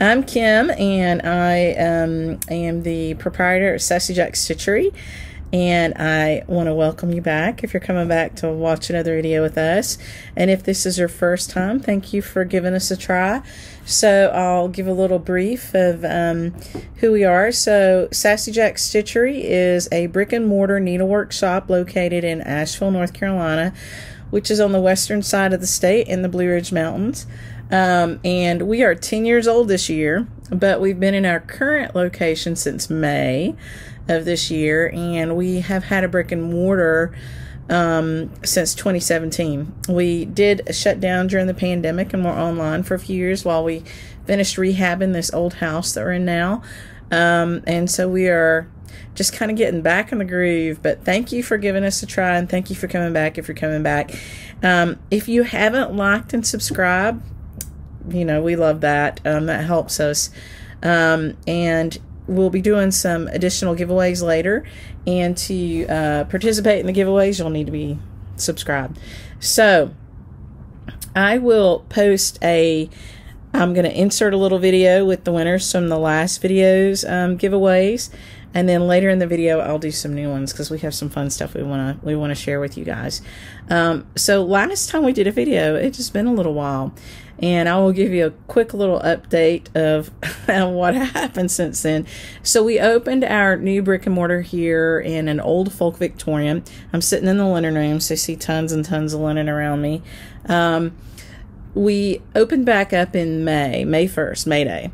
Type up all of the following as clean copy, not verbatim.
I'm Kim, and I am the proprietor of Sassy Stitchery, and I want to welcome you back if you're coming back to watch another video with us. And if this is your first time, thank you for giving us a try. So I'll give a little brief of who we are. So Sassy Stitchery is a brick and mortar needlework shop located in Asheville, North Carolina, which is on the western side of the state in the Blue Ridge Mountains. And we are 10 years old this year, but we've been in our current location since May of this year, and we have had a brick and mortar since 2017. We did shut down during the pandemic and we're online for a few years while we finished rehabbing this old house that we're in now. And so we are just kind of getting back in the groove, but thank you for giving us a try, and thank you for coming back if you're coming back. If you haven't liked and subscribed, you know, we love that. That helps us. And we'll be doing some additional giveaways later. And to participate in the giveaways, you'll need to be subscribed. So I will post I'm going to insert a little video with the winners from the last video's giveaways. And then later in the video, I'll do some new ones because we have some fun stuff we want to share with you guys. So last time we did a video, it's just been a little while, and I will give you a quick little update of what happened since then. So we opened our new brick and mortar here in an old folk Victorian. I'm sitting in the linen room, so you see tons and tons of linen around me. We opened back up in May 1st, May Day.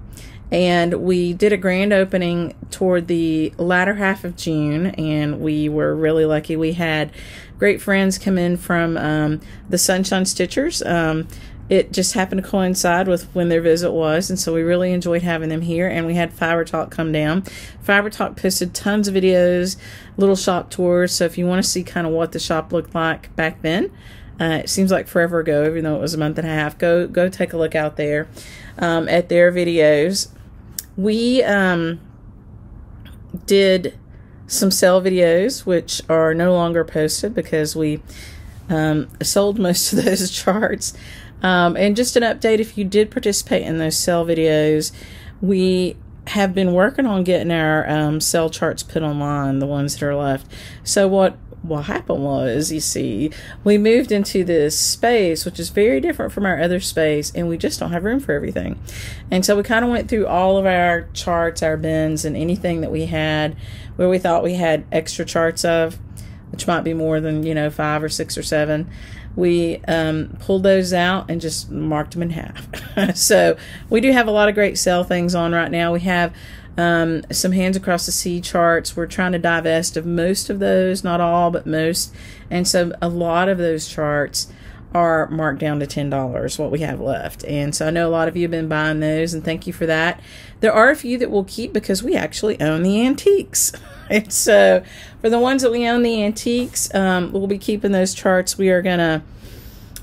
And we did a grand opening toward the latter half of June, and we were really lucky. We had great friends come in from the Sunshine Stitchers. It just happened to coincide with when their visit was, and so we really enjoyed having them here. And we had Fiber Talk come down. Fiber Talk posted tons of videos, little shop tours, so if you want to see kind of what the shop looked like back then, it seems like forever ago, even though it was a month and a half, go take a look out there at their videos. We did some sale videos, which are no longer posted because we sold most of those charts. And just an update, if you did participate in those sale videos, we have been working on getting our sale charts put online, the ones that are left. So what happened was, you see, we moved into this space, which is very different from our other space, and we just don't have room for everything. And so we kind of went through all of our charts, our bins, and anything that we had where we thought we had extra charts of, which might be more than, 5 or 6 or 7. We pulled those out and just marked them in half. So we do have a lot of great sale things on right now. We have some Hands Across the Sea charts. We're trying to divest of most of those, not all, but most. And so a lot of those charts are marked down to $10, what we have left. And so I know a lot of you have been buying those, and thank you for that. There are a few that we'll keep because we actually own the antiques. And so for the ones that we own the antiques, we'll be keeping those charts. We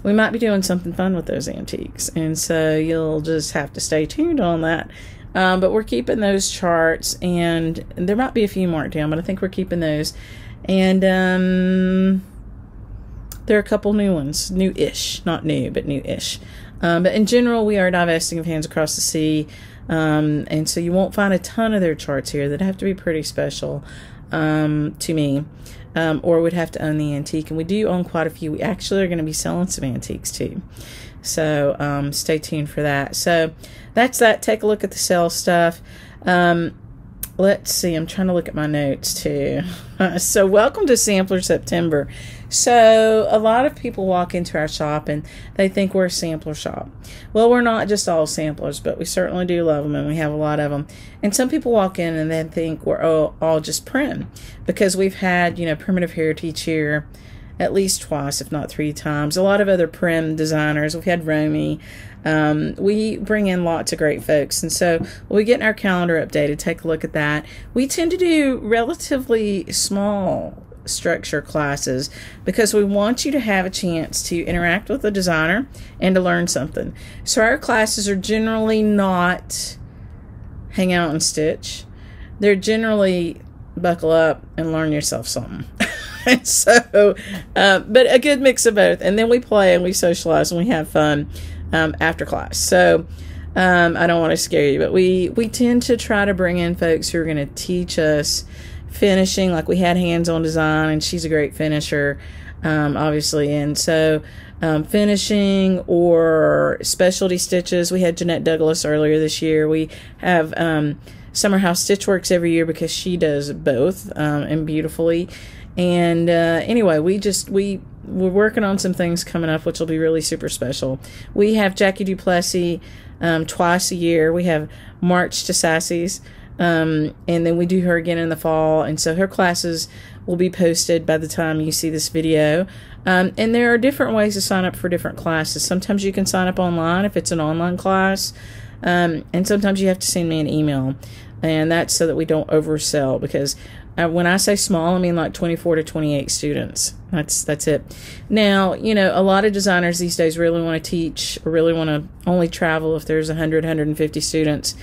might be doing something fun with those antiques. And so you'll just have to stay tuned on that. But we're keeping those charts, and there might be a few marked down, but I think we're keeping those. And there are a couple new ones, new-ish, not new, but new-ish. But in general, we are divesting of Hands Across the Sea, and so you won't find a ton of their charts here. That'd have to be pretty special to me, or we'd have to own the antique. And we do own quite a few. We actually are going to be selling some antiques too. So stay tuned for that. So that's that. Take a look at the sale stuff. Let's see. I'm trying to look at my notes too. So welcome to Sampler September. So a lot of people walk into our shop and they think we're a sampler shop. Well, we're not just all samplers, but we certainly do love them, and we have a lot of them. And some people walk in and then think we're all just prim, because we've had, Primitive Heritage here at least twice, if not 3 times. A lot of other prim designers. We've had Romy. We bring in lots of great folks. And so we'll be getting our calendar updated. Take a look at that. We tend to do relatively small structure classes because we want you to have a chance to interact with the designer and to learn something. So our classes are generally not hang out and stitch. They're generally buckle up and learn yourself something. And so, but a good mix of both. And then we play and we socialize and we have fun after class. So I don't want to scare you, but we tend to try to bring in folks who are going to teach us finishing. Like we had hands-on design, and she's a great finisher, obviously. And so finishing or specialty stitches. We had Jeanette Douglas earlier this year. We have Summer House Stitchworks every year because she does both and beautifully. And anyway, we're working on some things coming up which will be really super special. We have Jackie Duplessis twice a year. We have March to Sassy's, and then we do her again in the fall. And so her classes will be posted by the time you see this video. And there are different ways to sign up for different classes. Sometimes you can sign up online if it's an online class, and sometimes you have to send me an email. And that's so that we don't oversell, because when I say small, I mean like 24 to 28 students. That's it. Now, you know, a lot of designers these days really want to teach, or really want to only travel if there's 100, 150 students.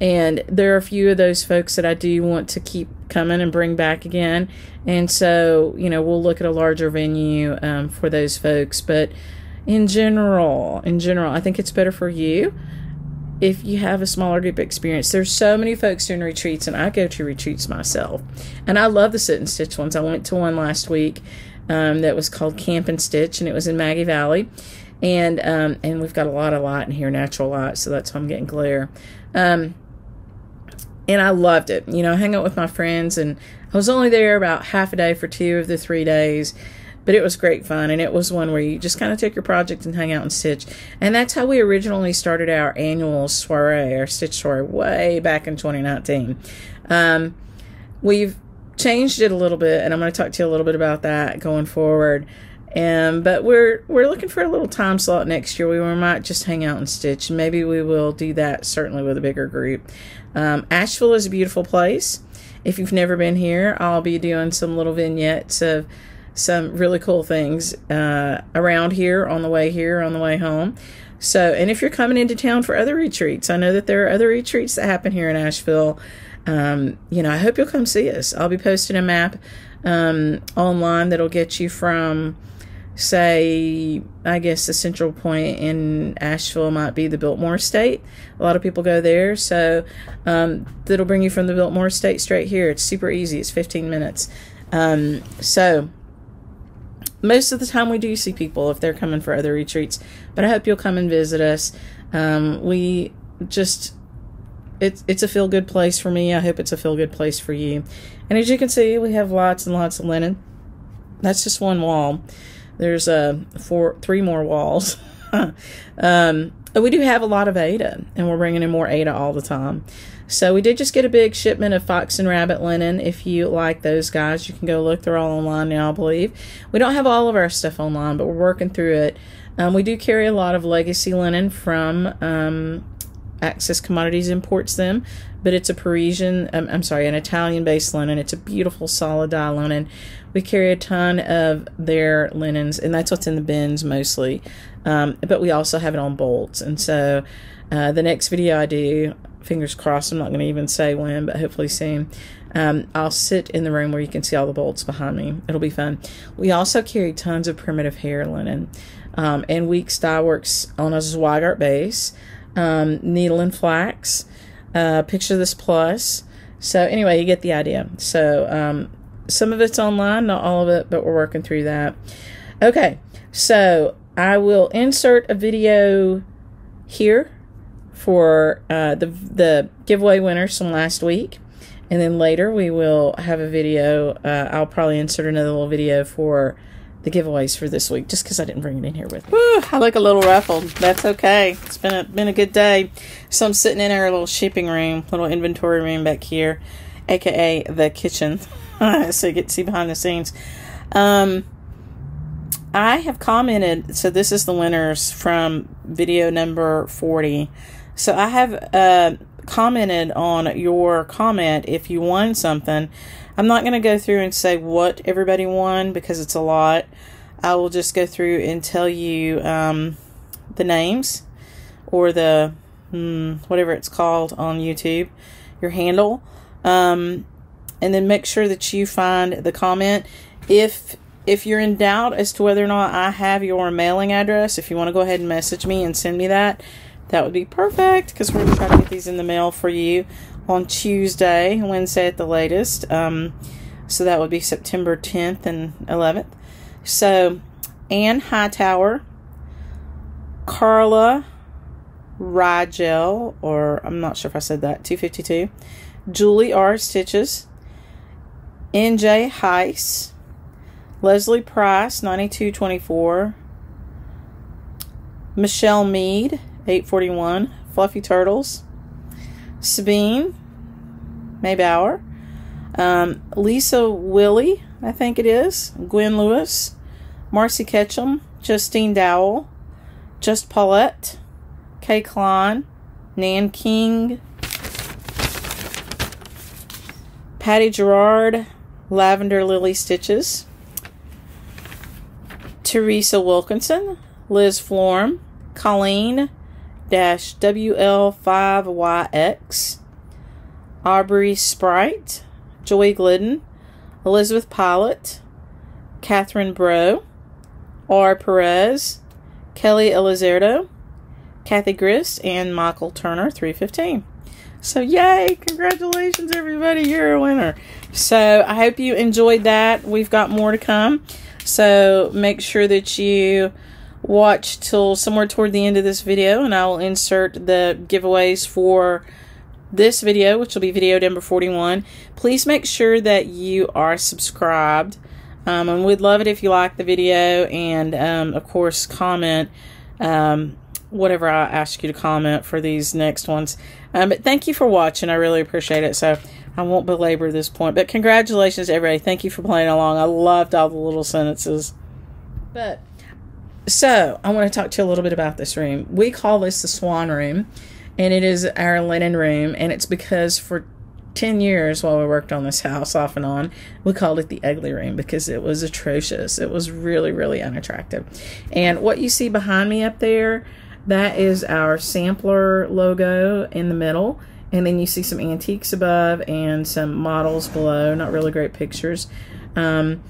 And there are a few of those folks that I do want to keep coming and bring back again. And so, you know, we'll look at a larger venue for those folks. But in general, I think it's better for you if you have a smaller group experience. There's so many folks doing retreats, and I go to retreats myself. And I love the sit and stitch ones. I went to one last week that was called Camp and Stitch, and it was in Maggie Valley. And we've got a lot of light in here, natural light, so that's why I'm getting glare. And I loved it. You know, I hung out with my friends, and I was only there about half a day for 2 of the 3 days, but it was great fun. And it was one where you just kind of took your project and hang out and stitch. And that's how we originally started our annual soiree, our stitch soiree, way back in 2019. We've changed it a little bit, and I'm going to talk to you a little bit about that going forward. But we're looking for a little time slot next year where we might just hang out and stitch. Maybe we will do that, certainly with a bigger group. Asheville is a beautiful place. If you've never been here, I'll be doing some little vignettes of some really cool things around here on the way home. So, and if you're coming into town for other retreats, I know that there are other retreats that happen here in Asheville. You know, I hope you'll come see us. I'll be posting a map online that'll get you from, say, I guess the central point in Asheville might be the Biltmore Estate. A lot of people go there, so that'll bring you from the Biltmore Estate straight here. It's super easy. It's 15 minutes. So most of the time we do see people if they're coming for other retreats, but I hope you'll come and visit us. It's a feel-good place for me. I hope it's a feel-good place for you. And as you can see, we have lots and lots of linen. That's just one wall. There's 3 more walls. We do have a lot of Aida, and we're bringing in more Aida all the time. So we did just get a big shipment of fox and rabbit linen. If you like those guys, you can go look. They're all online now, I believe. We don't have all of our stuff online, but we're working through it. We do carry a lot of legacy linen from Access Commodities imports them, but it's a an Italian-based linen. It's a beautiful solid dye linen. We carry a ton of their linens, and that's what's in the bins mostly. But we also have it on bolts. And so the next video I do, fingers crossed, I'm not going to even say when, but hopefully soon, I'll sit in the room where you can see all the bolts behind me. It'll be fun. We also carry tons of primitive hair linen. And Weeks Dye works on a Zweigart base. Needle and flax, picture this plus. So anyway, you get the idea. So some of it's online, not all of it, but we're working through that. Okay, so I will insert a video here for the giveaway winners from last week, and then later we will have a video. I'll probably insert another little video for the giveaways for this week, just because I didn't bring it in here with me. Whew, I look a little ruffled. That's okay. It's been a good day. So I'm sitting in our little shipping room, little inventory room back here, aka the kitchen, so you get to see behind the scenes. I have commented, so this is the winners from video number 40. So I have commented on your comment if you won something. I'm not going to go through and say what everybody won because it's a lot. I will just go through and tell you the names, or the whatever it's called on YouTube, your handle, and then make sure that you find the comment. If you're in doubt as to whether or not I have your mailing address, if you want to go ahead and message me and send me that, that would be perfect, because we're going to try to get these in the mail for you on Tuesday, Wednesday at the latest. So that would be September 10th and 11th. So, Anne Hightower, Carla Rigel, or I'm not sure if I said that, 252. Julie R. Stitches, NJ Heiss, Leslie Price, 9224, Michelle Mead, 841, Fluffy Turtles, Sabine Maybauer, Lisa Willie, I think it is, Gwen Lewis, Marcy Ketchum, Justine Dowell, Just Paulette, Kay Klein, Nan King, Patty Gerard, Lavender Lily Stitches, Teresa Wilkinson, Liz Florm, Colleen-WL5YX, Aubrey Sprite, Joy Glidden, Elizabeth Pilot, Catherine Bro, R. Perez, Kelly Elizardo, Kathy Grist, and Michael Turner, 315. So yay, congratulations everybody, you're a winner. So I hope you enjoyed that. We've got more to come, so make sure that you watch till somewhere toward the end of this video, and I will insert the giveaways for this video, which will be video number 41. Please make sure that you are subscribed, and we'd love it if you like the video, and of course comment whatever I ask you to comment for these next ones. But thank you for watching. I really appreciate it. So I won't belabor this point. But congratulations, everybody. Thank you for playing along. I loved all the little sentences. So I want to talk to you a little bit about this room. We call this the Swan Room, and it is our linen room. And it's because for 10 years while we worked on this house off and on, we called it the ugly room because it was atrocious. It was really, really unattractive. And what you see behind me up there, that is our sampler logo in the middle, and then you see some antiques above and some models below. Not really great pictures. And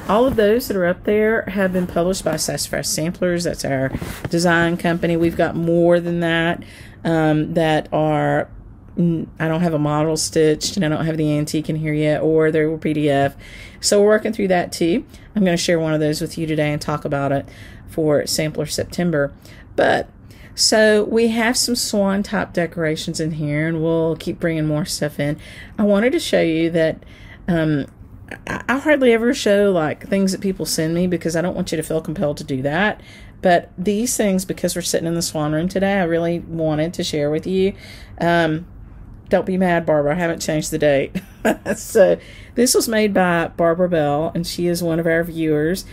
all of those that are up there have been published by Sassy Samplers. That's our design company. We've got more than that that are, I don't have a model stitched, and I don't have the antique in here yet, or they're PDF. So we're working through that too. I'm going to share one of those with you today and talk about it for Sampler September. But so we have some swan type decorations in here, and we'll keep bringing more stuff in. I wanted to show you that I hardly ever show like things that people send me because I don't want you to feel compelled to do that. But these things, because we're sitting in the Swan Room today, I really wanted to share with you. Don't be mad, Barbara, I haven't changed the date. So this was made by Barbara Bell, and she is one of our viewers.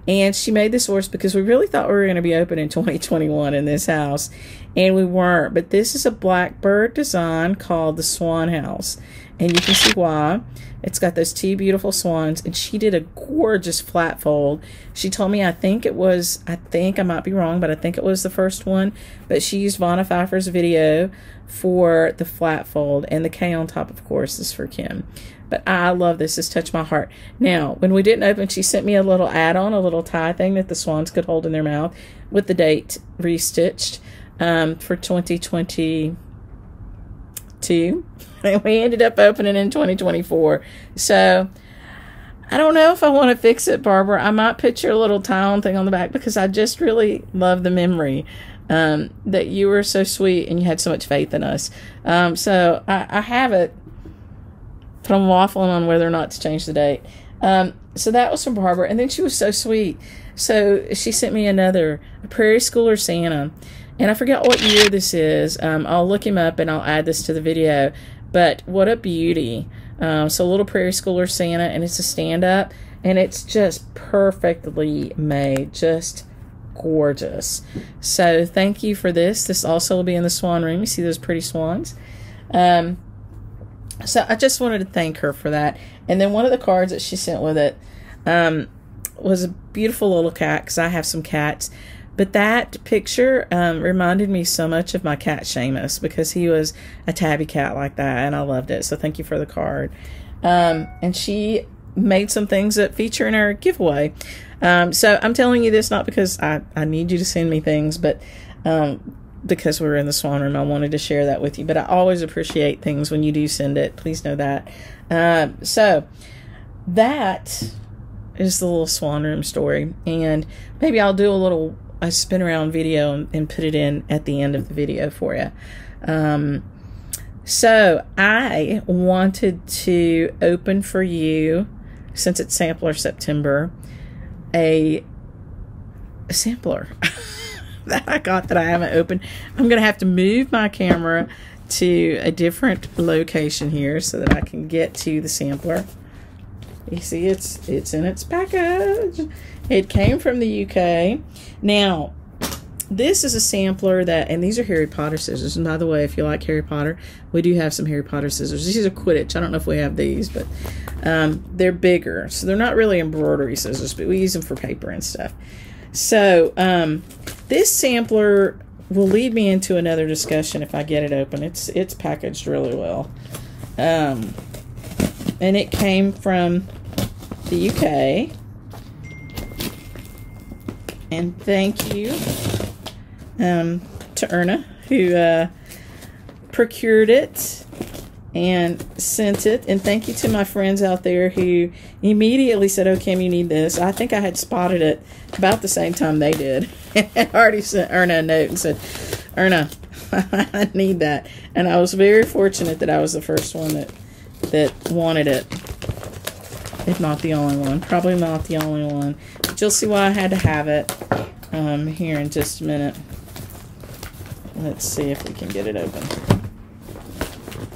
And she made this for us because we really thought we were going to be open in 2021 in this house, and we weren't. But this is a blackbird design called the Swan House, and you can see why. It's got those two beautiful swans, and she did a gorgeous flat fold. She told me, I think I might be wrong, but I think it was the first one, but she used Vonna Pfeiffer's video for the flat fold, and the K on top, of course, is for Kim. But I love this. This touched my heart. Now, when we didn't open, she sent me a little add-on, a little tie thing that the swans could hold in their mouth with the date restitched for 2022. And we ended up opening in 2024. So I don't know if I want to fix it, Barbara. I might put your little tie-on thing on the back because I just really love the memory that you were so sweet and you had so much faith in us. So I have it. But I'm waffling on whether or not to change the date. So that was from Barbara. And then she was so sweet. So she sent me a Prairie Schooler Santa. And I forget what year this is. I'll look him up and I'll add this to the video. But what a beauty. So a little Prairie Schooler Santa. And it's a stand-up. And it's just perfectly made. Just gorgeous. So thank you for this. This also will be in the Swan Room. You see those pretty swans? So I just wanted to thank her for that. And then one of the cards that she sent with it was a beautiful little cat, because I have some cats. But that picture reminded me so much of my cat Seamus, because he was a tabby cat like that, and I loved it. So thank you for the card. And she made some things that feature in our giveaway. So I'm telling you this not because I need you to send me things, but because we're in the swan room, I wanted to share that with you. But I always appreciate things when you do send it. Please know that. So that is the little swan room story. And maybe I'll do a spin around video and put it in at the end of the video for you. So I wanted to open for you, since it's Sampler September, a sampler that I got that I haven't opened. I'm going to have to move my camera to a different location here so that I can get to the sampler. You see, it's in its package. It came from the UK. Now, this is a sampler that, and these are Harry Potter scissors. And by the way, if you like Harry Potter, we do have some Harry Potter scissors. These are Quidditch. I don't know if we have these, but they're bigger. So they're not really embroidery scissors, but we use them for paper and stuff. So this sampler will lead me into another discussion if I get it open. It's packaged really well. And it came from the UK. And thank you to Erna, who procured it and sent it. And thank you to my friends out there who immediately said, "Oh, Kim, you need this." I think I had spotted it about the same time they did. I already sent Erna a note and said, "Erna, I need that." And I was very fortunate that I was the first one that wanted it. If not the only one. Probably not the only one. But you'll see why I had to have it here in just a minute. Let's see if we can get it open.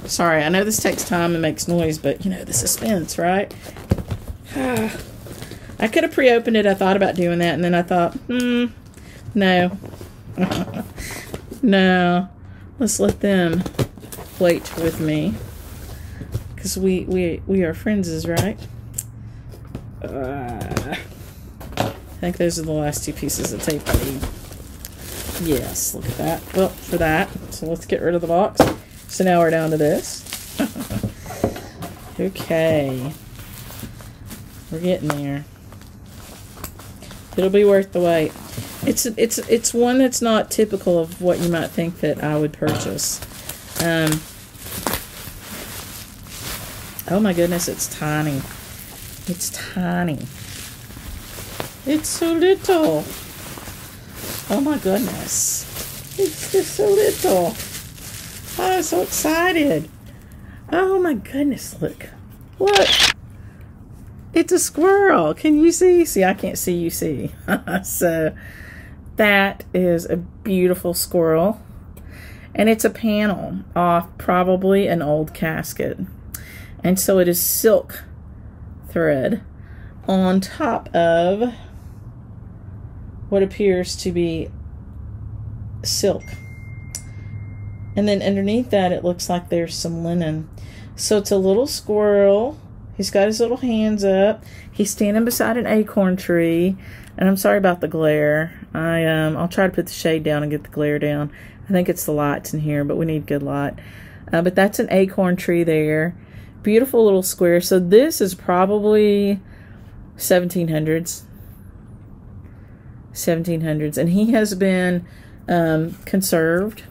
Sorry, I know this takes time and makes noise, but you know, the suspense, right? I could have pre-opened it. I thought about doing that, and then I thought, no. No. Let's let them wait with me. Because we are friends, right? I think those are the last two pieces of tape I need. Yes, look at that. Well, for that. So let's get rid of the box. So now we're down to this. Okay. We're getting there. It'll be worth the wait. It's one that's not typical of what you might think that I would purchase. Oh my goodness, it's tiny. It's tiny. It's so little. Oh my goodness. It's just so little. I'm so excited. Oh my goodness, look. Look. It's a squirrel. Can you see? See, I can't see, you see. So that is a beautiful squirrel. And it's a panel off probably an old casket. And so it is silk thread on top of what appears to be silk. And then underneath that, it looks like there's some linen. So it's a little squirrel. He's got his little hands up. He's standing beside an acorn tree. And I'm sorry about the glare. I'll try to put the shade down and get the glare down. I think it's the lights in here, but we need good light. But that's an acorn tree there. Beautiful little square. So this is probably 1700s. 1700s. And he has been conserved.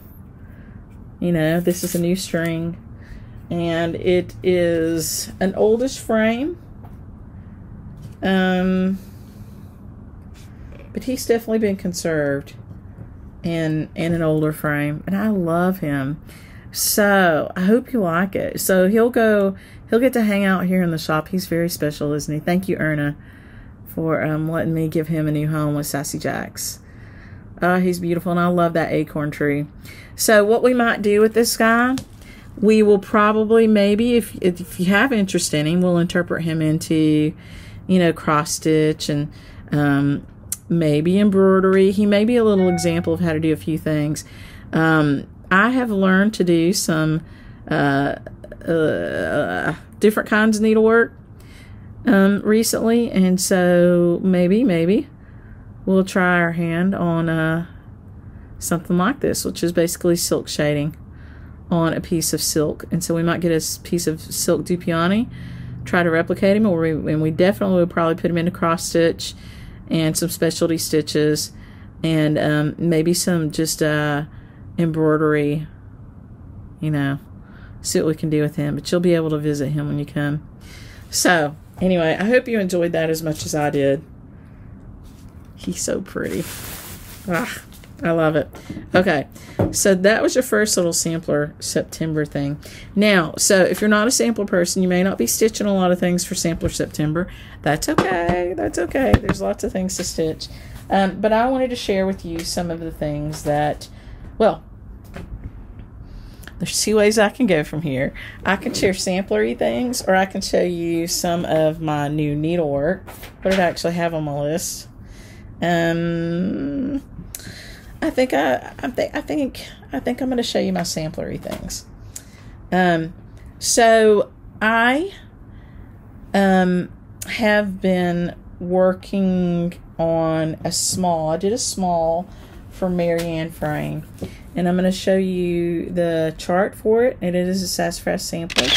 You know, this is a new string. And it is an oldish frame. But he's definitely been conserved in an older frame. And I love him. So I hope you like it. So he'll get to hang out here in the shop. He's very special, isn't he? Thank you, Erna, for letting me give him a new home with Sassy Jacks. He's beautiful, and I love that acorn tree. So what we might do with this guy, we will probably, maybe, if you have interest in him, we'll interpret him into, you know, cross stitch and maybe embroidery. He may be a little example of how to do a few things. I have learned to do some different kinds of needlework recently, and so maybe we'll try our hand on something like this, which is basically silk shading on a piece of silk. And so we might get a piece of silk Dupioni, try to replicate him, and we definitely would probably put him into cross stitch and some specialty stitches, and maybe some just embroidery, you know, see what we can do with him. But you'll be able to visit him when you come. So, anyway, I hope you enjoyed that as much as I did. He's so pretty. Ah, I love it. Okay, so that was your first little sampler September thing. Now, so if you're not a sampler person, you may not be stitching a lot of things for sampler September. That's okay. That's okay. There's lots of things to stitch. But I wanted to share with you some of the things that, well, there's two ways I can go from here. I can share samplery things, or I can show you some of my new needlework. What did I actually have on my list? I think I'm going to show you my samplery things. So I have been working on a small. I did a small for Marianne Frame, and I'm going to show you the chart for it. And it is a Sassafras sampler.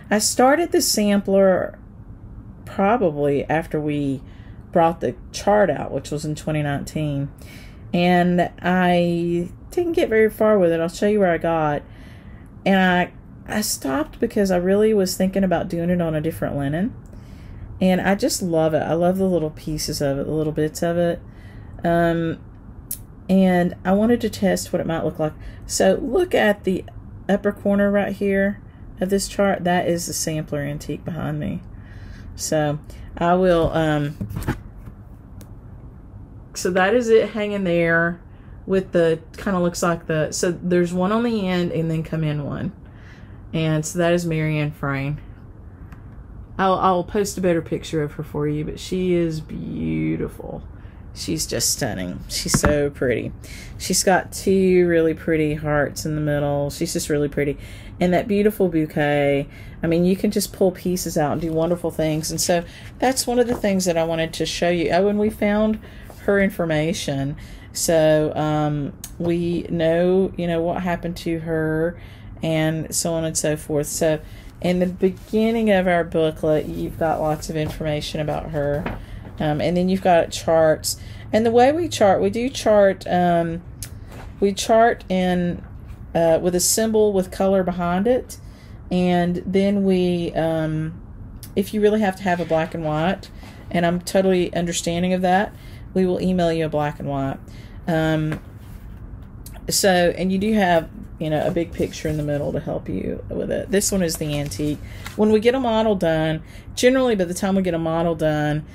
I started the sampler probably after we brought the chart out, which was in 2019, and I didn't get very far with it. I'll show you where I got, and I stopped because I really was thinking about doing it on a different linen, and I just love it. I love the little pieces of it, the little bits of it, and I wanted to test what it might look like. So look at the upper corner right here of this chart. That is the sampler antique behind me. So I will so that is it hanging there with the, kind of looks like the, so there's one on the end and then come in one. And so that is Marianne Frame. I'll post a better picture of her for you, but she is beautiful. She's just stunning. She's so pretty. She's got two really pretty hearts in the middle. She's just really pretty. And that beautiful bouquet. I mean, you can just pull pieces out and do wonderful things. And so that's one of the things that I wanted to show you. When we found her information, so we know, you know, what happened to her and so on and so forth. So in the beginning of our booklet, you've got lots of information about her. And then you've got charts. And the way we chart, we do chart, we chart in with a symbol with color behind it. And then we, if you really have to have a black and white, and I'm totally understanding of that, we will email you a black and white. So, and you do have, you know, a big picture in the middle to help you with it. This one is the antique. When we get a model done, generally by the time we get a model done,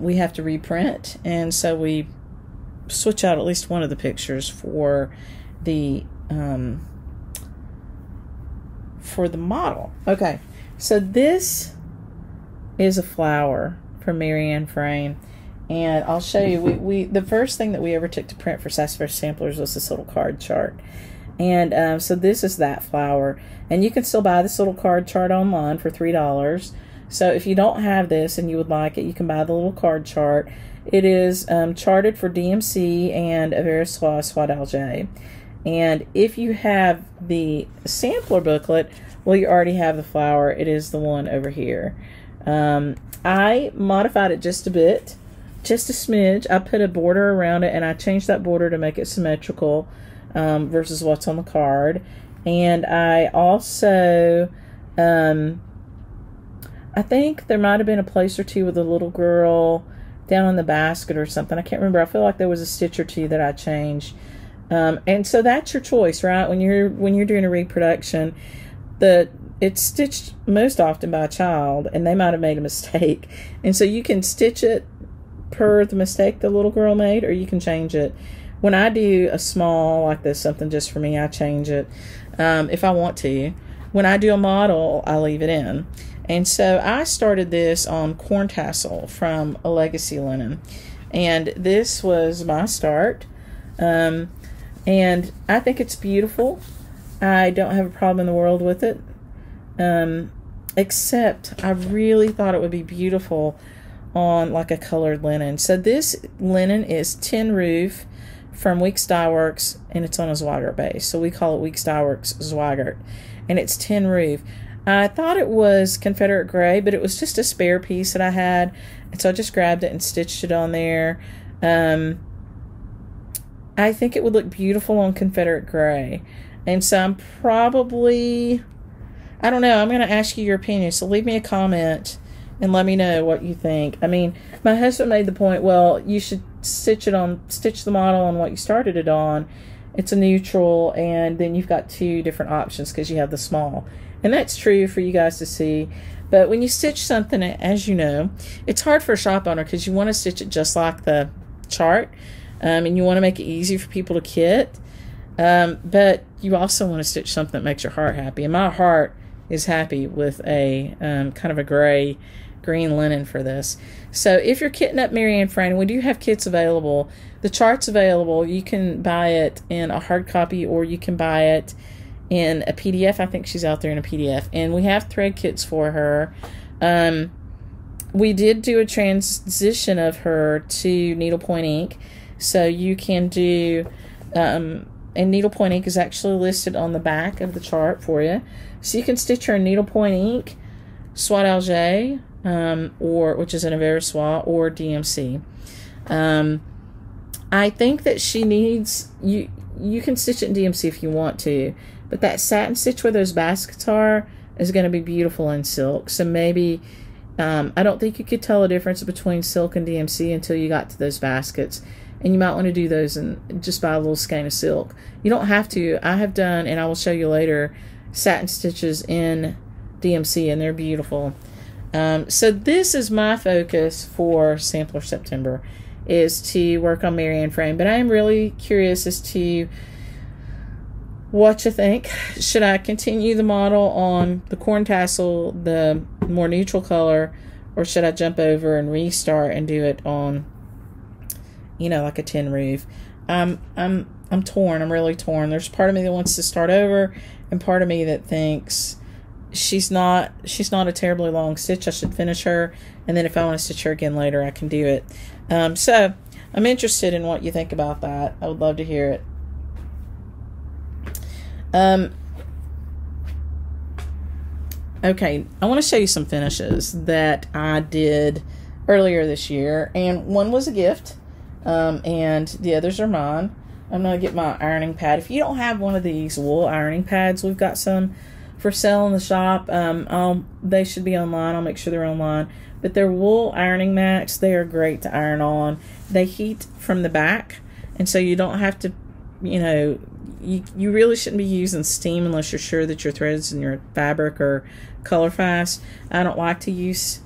we have to reprint, and so we switch out at least one of the pictures for the model. Okay, so this is a flower from Marianne Frame, and I'll show you. We the first thing that we ever took to print for Sassafras samplers was this little card chart, and so this is that flower, and you can still buy this little card chart online for $3. So if you don't have this and you would like it, you can buy the little card chart. It is charted for DMC and Avery-Soie Soie d'Alger. And if you have the sampler booklet, well, you already have the flower. It is the one over here. I modified it just a bit, just a smidge. I put a border around it, and I changed that border to make it symmetrical versus what's on the card. And I also... I think there might have been a place or two with a little girl down in the basket or something. I can't remember. I feel like there was a stitch or two that I changed. And so that's your choice, right? When you're doing a reproduction, it's stitched most often by a child, and they might have made a mistake. And so you can stitch it per the mistake the little girl made, or you can change it. When I do a small like this, something just for me, I change it if I want to. When I do a model, I leave it in. And so I started this on corn tassel from a legacy linen, and this was my start. And I think it's beautiful. I don't have a problem in the world with it, except I really thought it would be beautiful on like a colored linen. So this linen is Tin Roof from Weeks Dye Works, and it's on a Zweigart base. So we call it Weeks Dye Works Zweigart, and it's Tin Roof. I thought it was Confederate gray, but it was just a spare piece that I had, and so I just grabbed it and stitched it on there. I think it would look beautiful on Confederate gray. And so I'm probably, I don't know, I'm going to ask you your opinion. So leave me a comment and let me know what you think. I mean, my husband made the point, well, you should stitch the model on what you started it on. It's a neutral, and then you've got two different options because you have the small. And that's true for you guys to see. But when you stitch something, as you know, it's hard for a shop owner because you want to stitch it just like the chart. And you want to make it easy for people to kit. But you also want to stitch something that makes your heart happy. And my heart is happy with a kind of a green linen for this. So if you're kitting up Marianne Frame, we do have kits available. The chart's available. You can buy it in a hard copy, or you can buy it in a PDF. I think she's out there in a PDF. And we have thread kits for her. We did do a transition of her to needlepoint ink. So you can do, and needlepoint ink is actually listed on the back of the chart for you. So you can stitch her in needlepoint ink, Soie d'Alger, which is an Avera Soie, or DMC. I think that she needs, you can stitch it in DMC if you want to, but that satin stitch where those baskets are is going to be beautiful in silk. So maybe, I don't think you could tell a difference between silk and DMC until you got to those baskets. And you might want to do those and just buy a little skein of silk. You don't have to. I have done, and I will show you later, satin stitches in DMC, and they're beautiful. So this is my focus for Sampler September, is to work on Marianne Frame. But I am really curious as to what you think. Should I continue the model on the corn tassel, the more neutral color, or should I jump over and restart and do it on, you know, like a tin roof? I'm torn. I'm really torn. There's part of me that wants to start over, and part of me that thinks she's not a terribly long stitch. I should finish her, and then if I want to stitch her again later, I can do it. So I'm interested in what you think about that. I would love to hear it. Okay, I want to show you some finishes that I did earlier this year, and one was a gift. And the others are mine. I'm going to get my ironing pad. If you don't have one of these wool ironing pads, we've got some for sale in the shop. They should be online. I'll make sure they're online. But they're wool ironing mats. They are great to iron on. They heat from the back, and so you don't have to, you know, you really shouldn't be using steam unless you're sure that your threads and your fabric are color fast. I don't like to use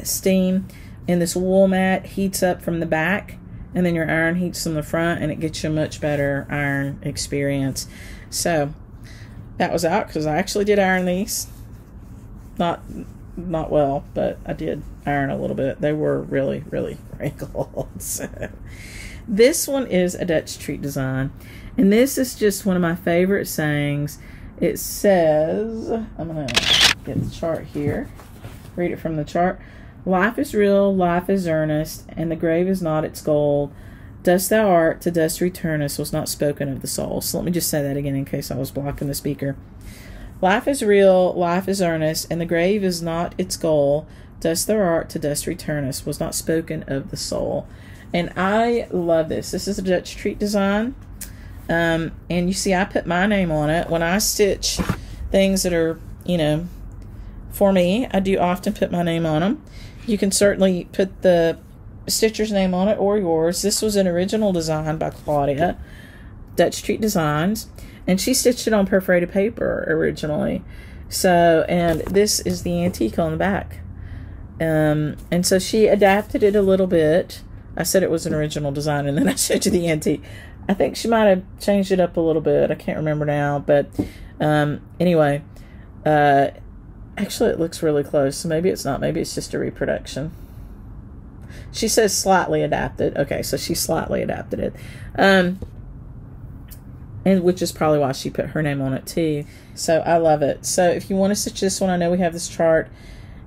steam. And this wool mat heats up from the back, and then your iron heats from the front, and it gets you a much better iron experience. So that was out because I actually did iron these. Not well, but I did iron a little bit. They were really, really wrinkled. So this one is a Dutch treat design, and this is just one of my favorite sayings. It says, I'm going to get the chart here, read it from the chart. Life is real, life is earnest, and the grave is not its goal. Dust thou art, to dust returnest, was not spoken of the soul. So let me just say that again in case I was blocking the speaker. Life is real, life is earnest, and the grave is not its goal. Dust thou art, to dust returnest, was not spoken of the soul. And I love this. This is a Dutch treat design. And you see I put my name on it. When I stitch things that are, you know, for me, I do often put my name on them. You can certainly put the stitcher's name on it or yours. This was an original design by Claudia, Dutch Treat Designs, and she stitched it on perforated paper originally. So, and this is the antique on the back. And so she adapted it a little bit. I said it was an original design, and then I showed you the antique. I think she might have changed it up a little bit. I can't remember now, but anyway, actually, it looks really close, so maybe it's not. Maybe it's just a reproduction. She says slightly adapted. Okay, so she slightly adapted it. And which is probably why she put her name on it, too. So I love it. So if you want to stitch this one, I know we have this chart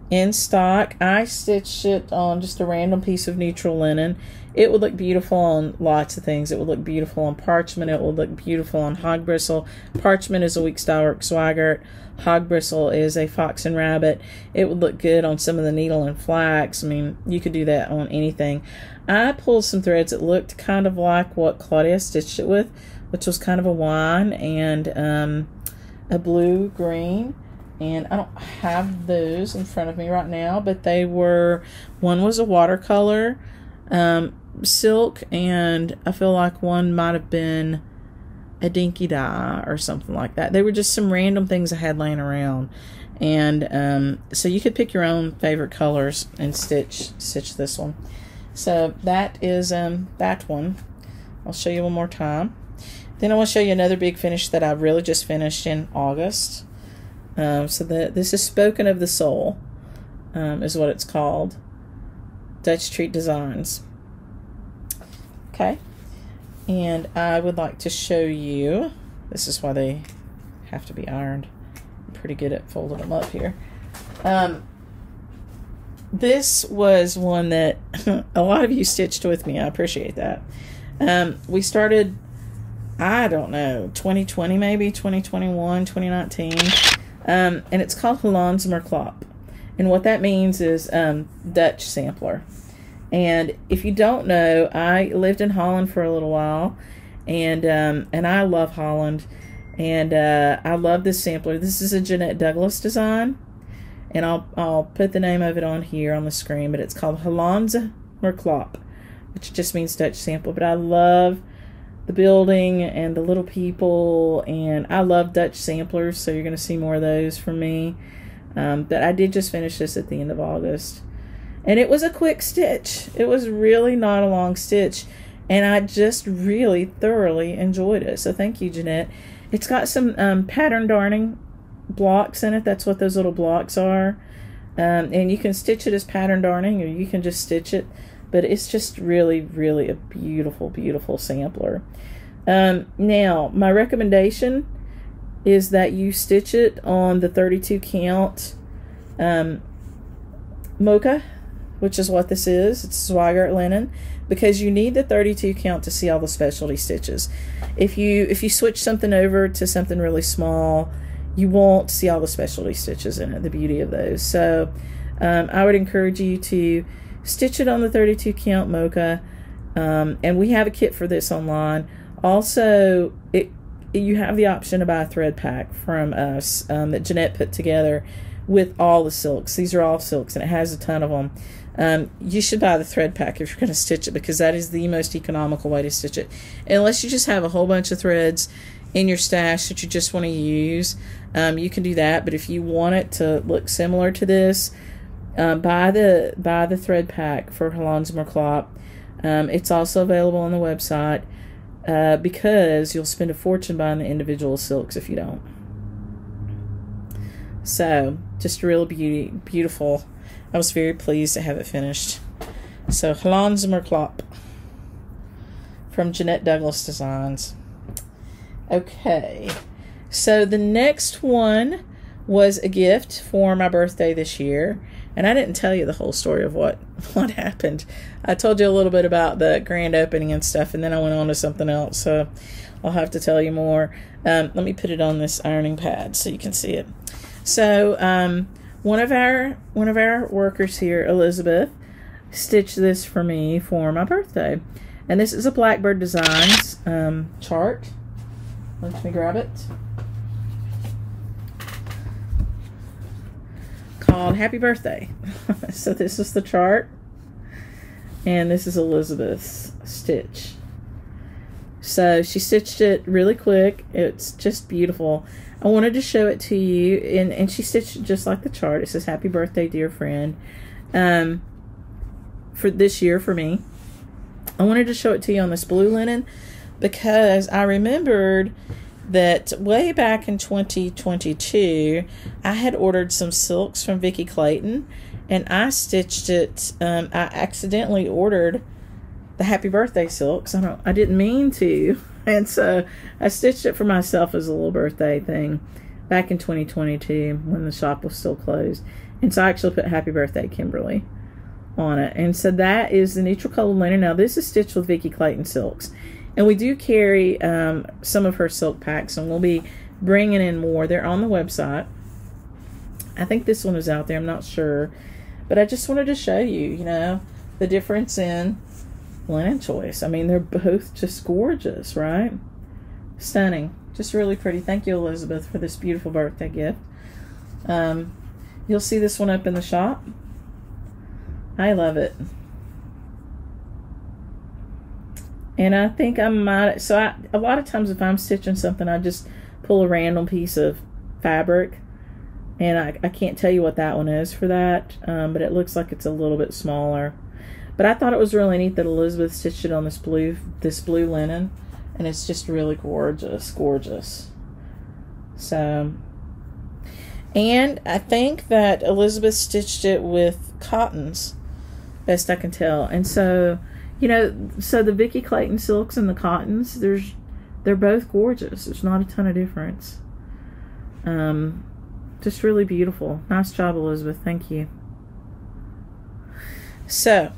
in stock. I stitched it on just a random piece of neutral linen. It would look beautiful on lots of things. It would look beautiful on parchment. It would look beautiful on hog bristle. Parchment is a weak style work swagert. Hog bristle is a fox and rabbit. It would look good on some of the needle and flax. I mean, you could do that on anything. I pulled some threads that looked kind of like what Claudia stitched it with, which was kind of a wine and a blue green. And I don't have those in front of me right now, but they were, one was a watercolor silk, and I feel like one might have been a dinky dye or something like that. They were just some random things I had laying around. And so you could pick your own favorite colors and stitch this one. So that is that one. I'll show you one more time. Then I want to show you another big finish that I really just finished in August. This is Spoken of the Soul, is what it's called. Dutch Treat Designs. Okay. And I would like to show you, this is why they have to be ironed. I'm pretty good at folding them up here. This was one that a lot of you stitched with me. I appreciate that. We started, I don't know, 2020 maybe, 2021, 2019. And it's called Hollandsmerklap. And what that means is Dutch sampler. And if you don't know, I lived in Holland for a little while, and I love Holland, and I love this sampler. This is a Jeanette Douglas design, and I'll put the name of it on here on the screen, but it's called Hollandsmerklap, which just means Dutch sampler. But I love the building and the little people, and I love Dutch samplers, so you're going to see more of those from me. But I did just finish this at the end of August. And it was a quick stitch. It was really not a long stitch. And I just really thoroughly enjoyed it. So thank you, Jeanette. It's got some pattern darning blocks in it. That's what those little blocks are. And you can stitch it as pattern darning, or you can just stitch it. But it's just really, really a beautiful, beautiful sampler. Now, my recommendation is that you stitch it on the 32 count mocha, which is what this is. It's swagert linen, because you need the 32 count to see all the specialty stitches. If you switch something over to something really small, you won't see all the specialty stitches in it, the beauty of those. So I would encourage you to stitch it on the 32 count mocha, and we have a kit for this online. Also, you have the option to buy a thread pack from us that Jeanette put together with all the silks. These are all silks, and it has a ton of them. You should buy the thread pack if you're going to stitch it, because that is the most economical way to stitch it. Unless you just have a whole bunch of threads in your stash that you just want to use, you can do that. But if you want it to look similar to this, buy the thread pack for Hollandsmerklap. It's also available on the website, because you'll spend a fortune buying the individual silks if you don't. So just really beautiful. I was very pleased to have it finished. So Hollandsmerklap from Jeanette Douglas Designs. Okay, so the next one was a gift for my birthday this year, and I didn't tell you the whole story of what happened. I told you a little bit about the grand opening and stuff, and then I went on to something else, so I'll have to tell you more. Let me put it on this ironing pad so you can see it. So one of our workers here, Elizabeth, stitched this for me for my birthday, and this is a Blackbird Designs chart. Let me grab it. Called Happy Birthday. So this is the chart, and this is Elizabeth's stitch. So she stitched it really quick. It's just beautiful. I wanted to show it to you, and she stitched it just like the chart. It says, "Happy birthday, dear friend." For this year, for me, I wanted to show it to you on this blue linen, because I remembered that way back in 2022, I had ordered some silks from Vicki Clayton, and I stitched it. I accidentally ordered the Happy Birthday silks. I didn't mean to, and so I stitched it for myself as a little birthday thing. back in 2022 when the shop was still closed. And so I actually put Happy Birthday, Kimberly on it. And so that is the neutral color linen. Now this is stitched with Vicki Clayton silks. And we do carry some of her silk packs, and we'll be bringing in more. They're on the website. I think this one is out there. I'm not sure. But I just wanted to show you, you know, the difference in linen choice. I mean, they're both just gorgeous, right? Stunning. Just really pretty. Thank you, Elizabeth, for this beautiful birthday gift. You'll see this one up in the shop. I love it. And I think I might, a lot of times if I'm stitching something, I just pull a random piece of fabric. And I can't tell you what that one is for that, but it looks like it's a little bit smaller. But I thought it was really neat that Elizabeth stitched it on this blue linen, and it's just really gorgeous, gorgeous. So, and I think that Elizabeth stitched it with cottons, best I can tell. And so, you know, so the Vicki Clayton silks and the cottons, they're both gorgeous. There's not a ton of difference. Just really beautiful. Nice job, Elizabeth. Thank you. So,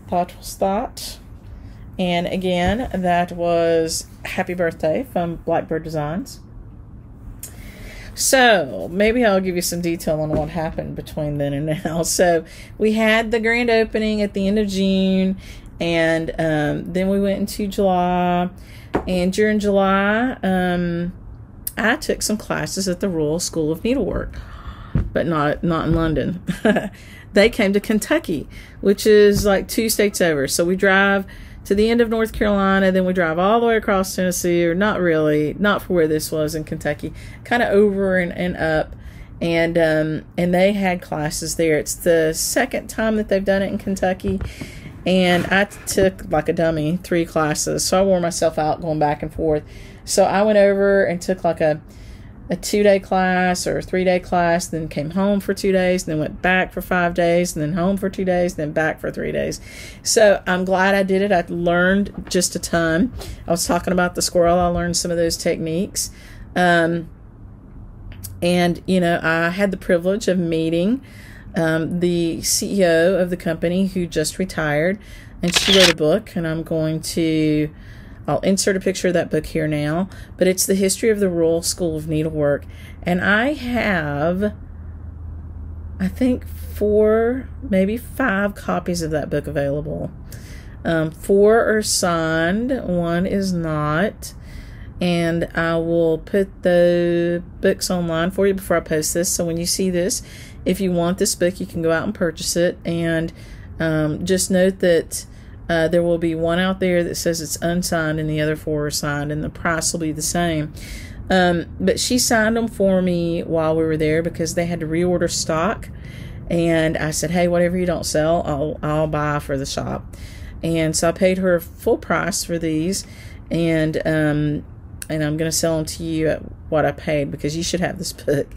thought was thought. And again, that was Happy Birthday from Blackbird Designs. So, maybe I'll give you some detail on what happened between then and now. So, we had the grand opening at the end of June, and then we went into July. And during July, I took some classes at the Royal School of Needlework, but not in London. They came to Kentucky, which is like 2 states over. So we drive to the end of North Carolina, then we drive all the way across Tennessee, or not really, not for where this was in Kentucky, kind of over and up. And they had classes there. It's the second time that they've done it in Kentucky. And I took, like a dummy, 3 classes. So I wore myself out going back and forth. So I went over and took like a 2-day class or a 3-day class, then came home for 2 days, then went back for 5 days, and then home for 2 days, then back for 3 days. So I'm glad I did it. I learned just a ton. I was talking about the squirrel. I learned some of those techniques. And, you know, I had the privilege of meeting the CEO of the company who just retired, and she wrote a book, and I'll insert a picture of that book here now, but it's the history of the Royal School of Needlework. And I have, I think, 4, maybe 5 copies of that book available. 4 are signed, 1 is not. And I will put the books online for you before I post this. So when you see this, if you want this book, you can go out and purchase it. And just note that there will be one out there that says it's unsigned and the other 4 are signed, and the price will be the same. But she signed them for me while we were there because they had to reorder stock. And I said, hey, whatever you don't sell, I'll buy for the shop. And so I paid her full price for these, and I'm going to sell them to you at what I paid, because you should have this book.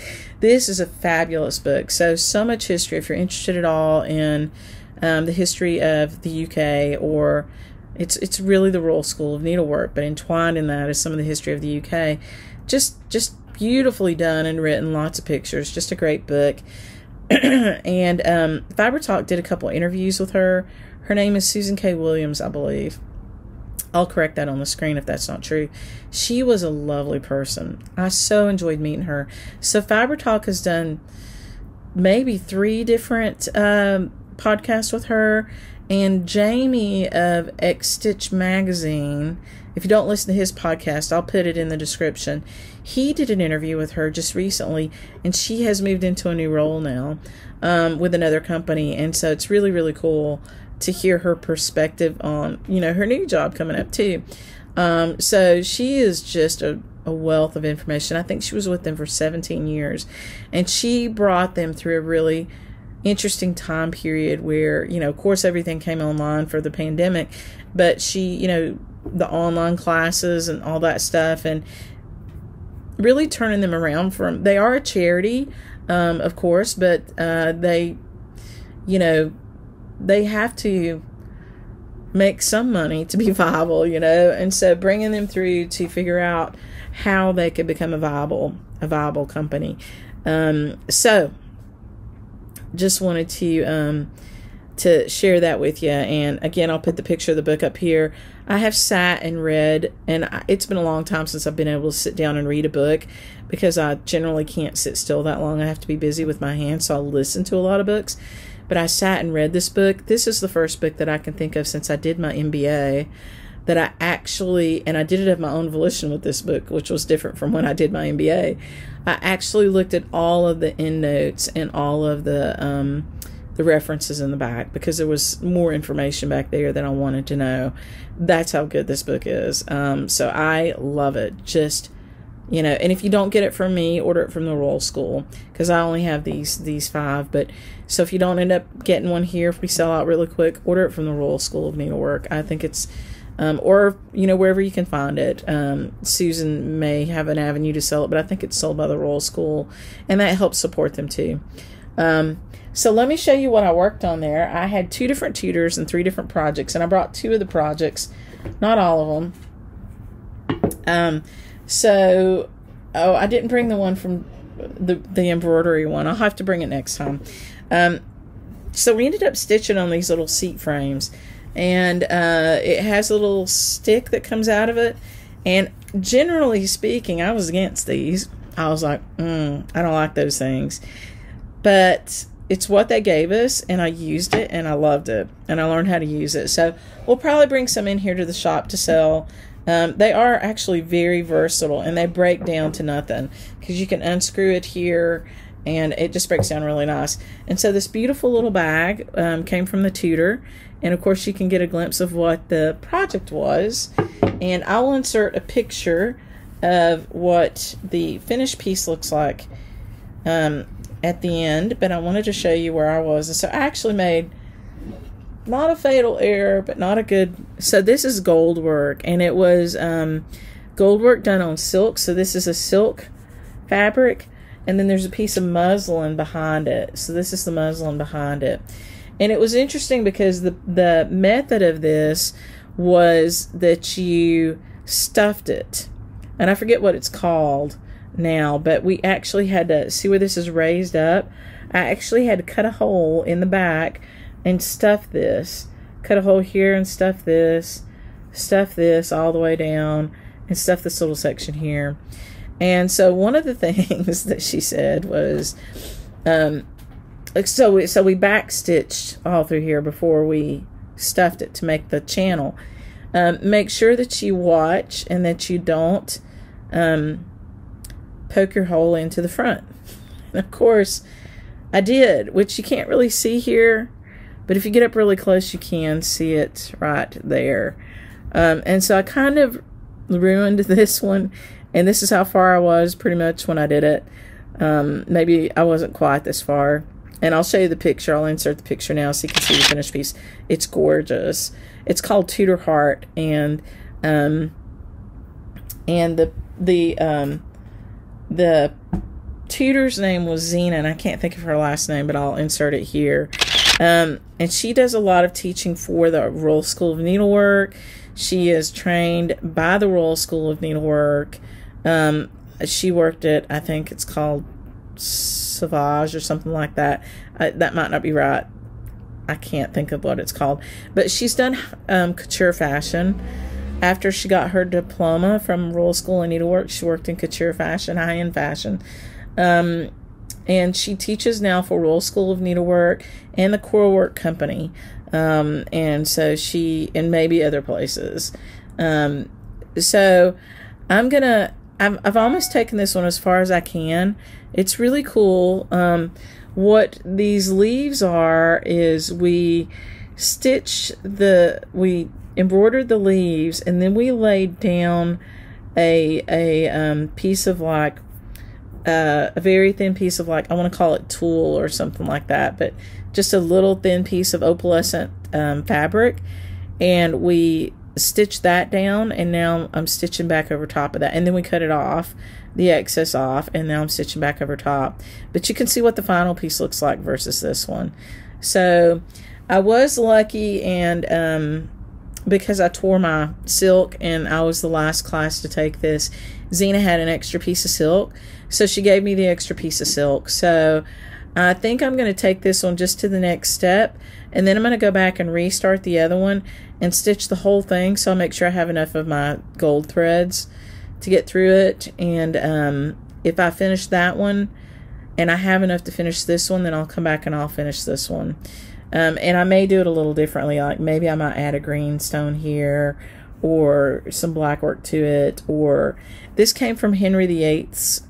This is a fabulous book. So much history. If you're interested at all in the history of the UK, or it's really the Royal School of Needlework, but entwined in that is some of the history of the UK. Just beautifully done and written, lots of pictures, just a great book. And Fiber Talk did a couple interviews with her. Her name is Susan K. Williams, I believe. I'll correct that on the screen if that's not true. She was a lovely person. I so enjoyed meeting her. So Fiber Talk has done maybe 3 different podcasts with her. And Jamie of X Stitch Magazine, if you don't listen to his podcast, I'll put it in the description. He did an interview with her just recently, and she has moved into a new role now with another company. And so it's really, really cool to hear her perspective on, you know, her new job coming up too. So she is just a wealth of information. I think she was with them for 17 years, and she brought them through a really interesting time period where, you know, of course everything came online for the pandemic, but she, you know, the online classes and all that stuff, and really turning them around from, they are a charity, of course, but they, you know, they have to make some money to be viable, you know, and so bringing them through to figure out how they could become a viable a viable company. So just wanted to share that with you. And again, I'll put the picture of the book up here. I have sat and read, and it's been a long time since I've been able to sit down and read a book, because I generally can't sit still that long. I have to be busy with my hands, so I listen to a lot of books. But I sat and read this book. This is the first book that I can think of since I did my MBA that I actually, and I did it of my own volition with this book, which was different from when I did my MBA. I actually looked at all of the endnotes and all of the references in the back, because there was more information back there than I wanted to know. That's how good this book is. So I love it. Just, you know, and if you don't get it from me, order it from the Royal School, because I only have these 5. But so if you don't end up getting one here, if we sell out really quick, order it from the Royal School of Needlework. I think it's or, you know, wherever you can find it. Susan may have an avenue to sell it, but I think it's sold by the Royal School, and that helps support them too. So let me show you what I worked on there. I had 2 different tutors and 3 different projects, and I brought 2 of the projects, not all of them. I didn't bring the one from the embroidery one. I'll have to bring it next time. So we ended up stitching on these little seat frames, and it has a little stick that comes out of it. And generally speaking, I was against these. I was like, I don't like those things. But it's what they gave us, and I used it, and I loved it, and I learned how to use it. So we'll probably bring some in here to the shop to sell. They are actually very versatile, and they break down to nothing, because you can unscrew it here, and it just breaks down really nice. And so this beautiful little bag came from the tutor, and of course you can get a glimpse of what the project was. And I will insert a picture of what the finished piece looks like at the end, but I wanted to show you where I was. And so I actually made not a fatal error, but not a good. So this is gold work, and it was gold work done on silk. So this is a silk fabric, and then there's a piece of muslin behind it. So this is the muslin behind it. And it was interesting because the method of this was that you stuffed it, and I forget what it's called now, but we actually had to see where this is raised up. I actually had to cut a hole in the back and stuff this. Cut a hole here and stuff this all the way down, and stuff this little section here. And so one of the things that she said was, so we back stitched all through here before we stuffed it to make the channel. Make sure that you watch and that you don't poke your hole into the front. And of course I did, which you can't really see here, but if you get up really close you can see it right there. And so I kind of ruined this one, and this is how far I was pretty much when I did it. Maybe I wasn't quite this far, and I'll show you the picture. I'll insert the picture now so you can see the finished piece. It's gorgeous. It's called Tudor Heart, and the tutor's name was Zena, and I can't think of her last name, but I'll insert it here. And she does a lot of teaching for the Royal School of Needlework. She is trained by the Royal School of Needlework. She worked at, I think it's called Sauvage or something like that. That might not be right. I can't think of what it's called. But she's done couture fashion. After she got her diploma from Royal School of Needlework, she worked in couture fashion, high-end fashion. And she teaches now for Royal School of Needlework and the Coral Work Company. And so and maybe other places. So I've almost taken this one as far as I can. It's really cool. What these leaves are is we embroidered the leaves, and then we laid down a piece of like a very thin piece of, like, I want to call it tulle or something like that, but just a little thin piece of opalescent fabric, and we stitched that down, and now I'm stitching back over top of that, and then we cut it off, the excess off, and now I'm stitching back over top. But you can see what the final piece looks like versus this one. So I was lucky, and because I tore my silk and I was the last class to take this, Zena had an extra piece of silk, so she gave me the extra piece of silk. So I think I'm going to take this one just to the next step, and then I'm going to go back and restart the other one and stitch the whole thing, so I'll make sure I have enough of my gold threads to get through it. And if I finish that one and I have enough to finish this one, then I'll come back and I'll finish this one. And I may do it a little differently, like maybe I might add a green stone here or some black work to it. Or this came from Henry VIII's.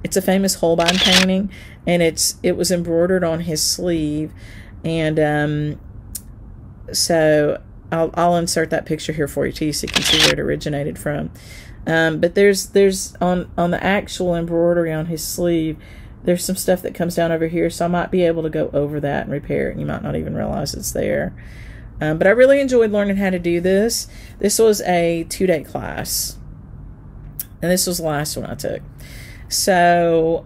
It's a famous Holbein painting, and it was embroidered on his sleeve. And so I'll insert that picture here for you too, so you can see where it originated from. But there's on the actual embroidery on his sleeve, there's some stuff that comes down over here, so I might be able to go over that and repair it, and you might not even realize it's there. But I really enjoyed learning how to do this. This was a 2-day class, and this was the last one I took. So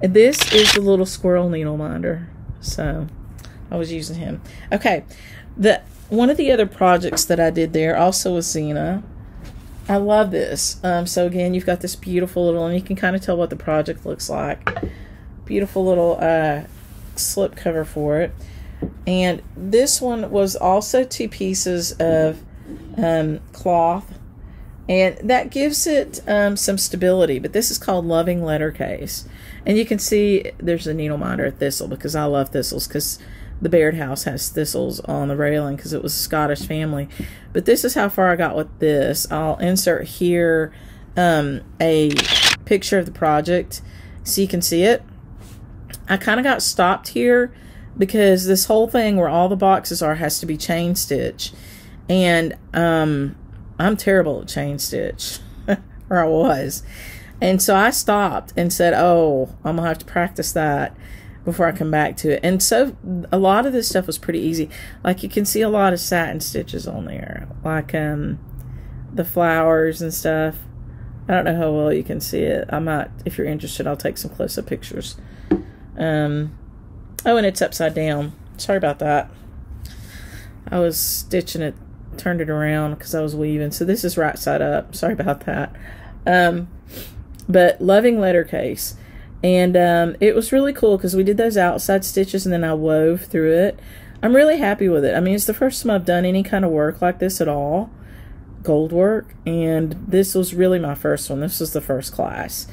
this is the little squirrel needle minder, so I was using him. Okay, one of the other projects that I did there also was Xena. I love this. So again, you've got this beautiful little, and you can kind of tell what the project looks like. Beautiful little slip cover for it. And this one was also 2 pieces of cloth, and that gives it some stability. But this is called Loving Letter Case, and you can see there's a needle minder at thistle, because I love thistles, because the Baird house has thistles on the railing because it was a Scottish family. But this is how far I got with this. I'll insert here a picture of the project so you can see it. I kind of got stopped here because this whole thing where all the boxes are has to be chain stitch, and I'm terrible at chain stitch, or I was. And so I stopped and said, oh, I'm gonna have to practice that before I come back to it. And so a lot of this stuff was pretty easy. Like, you can see a lot of satin stitches on there, like the flowers and stuff. I don't know how well you can see it. I might, if you're interested, I'll take some close-up pictures. Oh, and it's upside down. Sorry about that. I was stitching it, turned it around because I was weaving. So this is right side up. Sorry about that. But Loving Letter Case. And it was really cool because we did those outside stitches and then I wove through it. I'm really happy with it. I mean, it's the first time I've done any kind of work like this at all, gold work, and this was really my first one. This was the first class,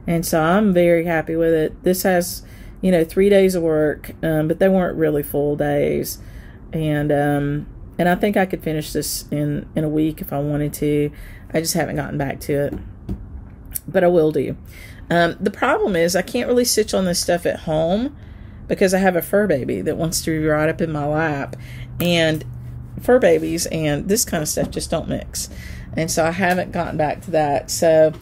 and so I'm very happy with it. This has, 3 days of work, but they weren't really full days, and I think I could finish this in a week if I wanted to. I just haven't gotten back to it, but I will do. The problem is I can't really stitch on this stuff at home because I have a fur baby that wants to be right up in my lap, and fur babies and this kind of stuff just don't mix, and so I haven't gotten back to that. So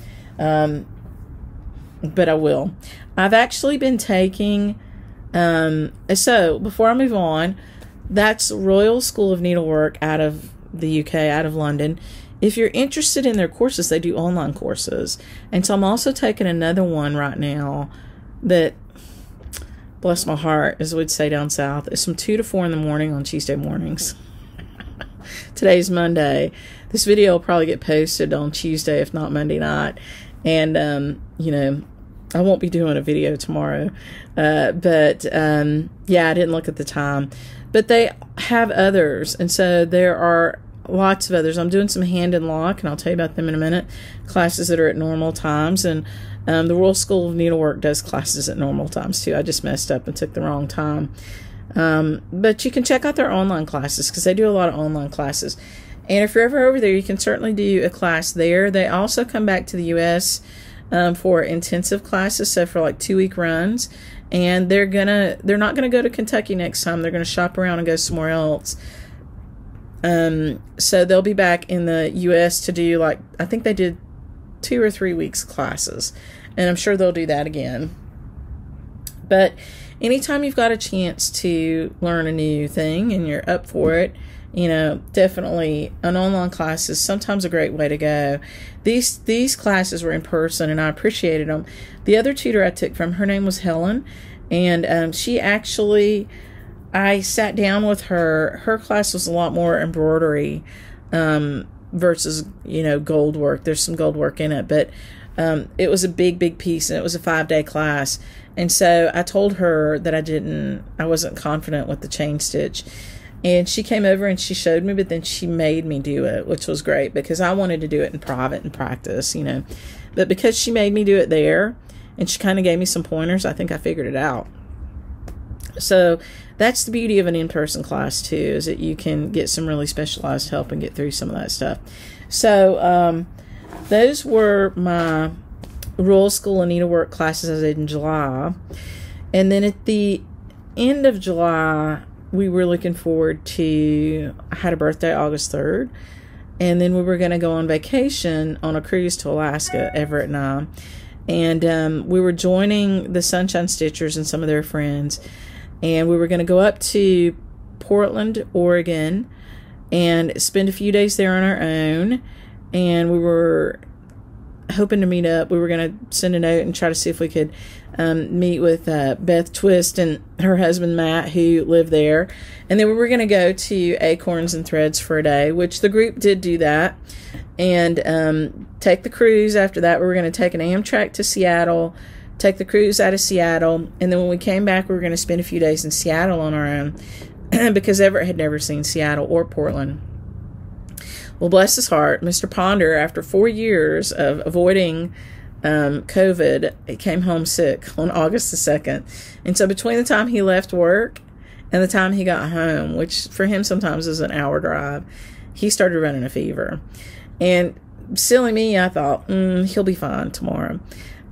but I will. I've actually been taking so before I move on, that's Royal School of Needlework out of the UK, out of London. If you're interested in their courses, they do online courses. And so I'm also taking another one right now that, bless my heart, as we'd say down south, is from 2 to 4 in the morning on Tuesday mornings. Today's Monday. This video will probably get posted on Tuesday, if not Monday night. And, I won't be doing a video tomorrow. Yeah, I didn't look at the time. But they have others. And so there are lots of others. I'm doing some hand and lock, and I'll tell you about them in a minute. Classes that are at normal times, and the Royal School of Needlework does classes at normal times too. I just messed up and took the wrong time. But you can check out their online classes because they do a lot of online classes. And if you're ever over there, you can certainly do a class there. They also come back to the U.S. For intensive classes, so for like 2-week runs. And they're not gonna go to Kentucky next time. They're gonna shop around and go somewhere else. So they'll be back in the U.S. to do, like, I think they did 2 or 3 weeks classes, and I'm sure they'll do that again. But anytime you've got a chance to learn a new thing and you're up for it, definitely an online class is sometimes a great way to go. These classes were in person, and I appreciated them. The other tutor I took from, her name was Helen, and she actually, I sat down with her. Her class was a lot more embroidery versus, gold work. There's some gold work in it, but it was a big piece, and it was a 5-day class. And so I told her that I wasn't confident with the chain stitch. And she came over and she showed me, but then she made me do it, which was great because I wanted to do it in private and practice, But because she made me do it there and she kind of gave me some pointers, I think I figured it out. So that's the beauty of an in-person class too, is that you can get some really specialized help and get through some of that stuff. So those were my Royal School of Needlework classes I did in July. And then at the end of July, we were looking forward to, I had a birthday August 3rd, and then we were going to go on vacation on a cruise to Alaska, Everett and I. And we were joining the Sunshine Stitchers and some of their friends, and we were going to go up to Portland, Oregon, and spend a few days there on our own. And we were hoping to meet up. We were going to send a note and try to see if we could meet with Beth Twist and her husband Matt, who lived there. And then we were going to go to Acorns and Threads for a day, which the group did do that, and take the cruise. After that, we were going to take an Amtrak to Seattle, take the cruise out of Seattle, and then when we came back, we were going to spend a few days in Seattle on our own because Everett had never seen Seattle or Portland. Well, bless his heart, Mr. Ponder, after 4 years of avoiding COVID, he came home sick on August the 2nd. And so between the time he left work and the time he got home, which for him sometimes is an hour drive, he started running a fever. And silly me, I thought, he'll be fine tomorrow.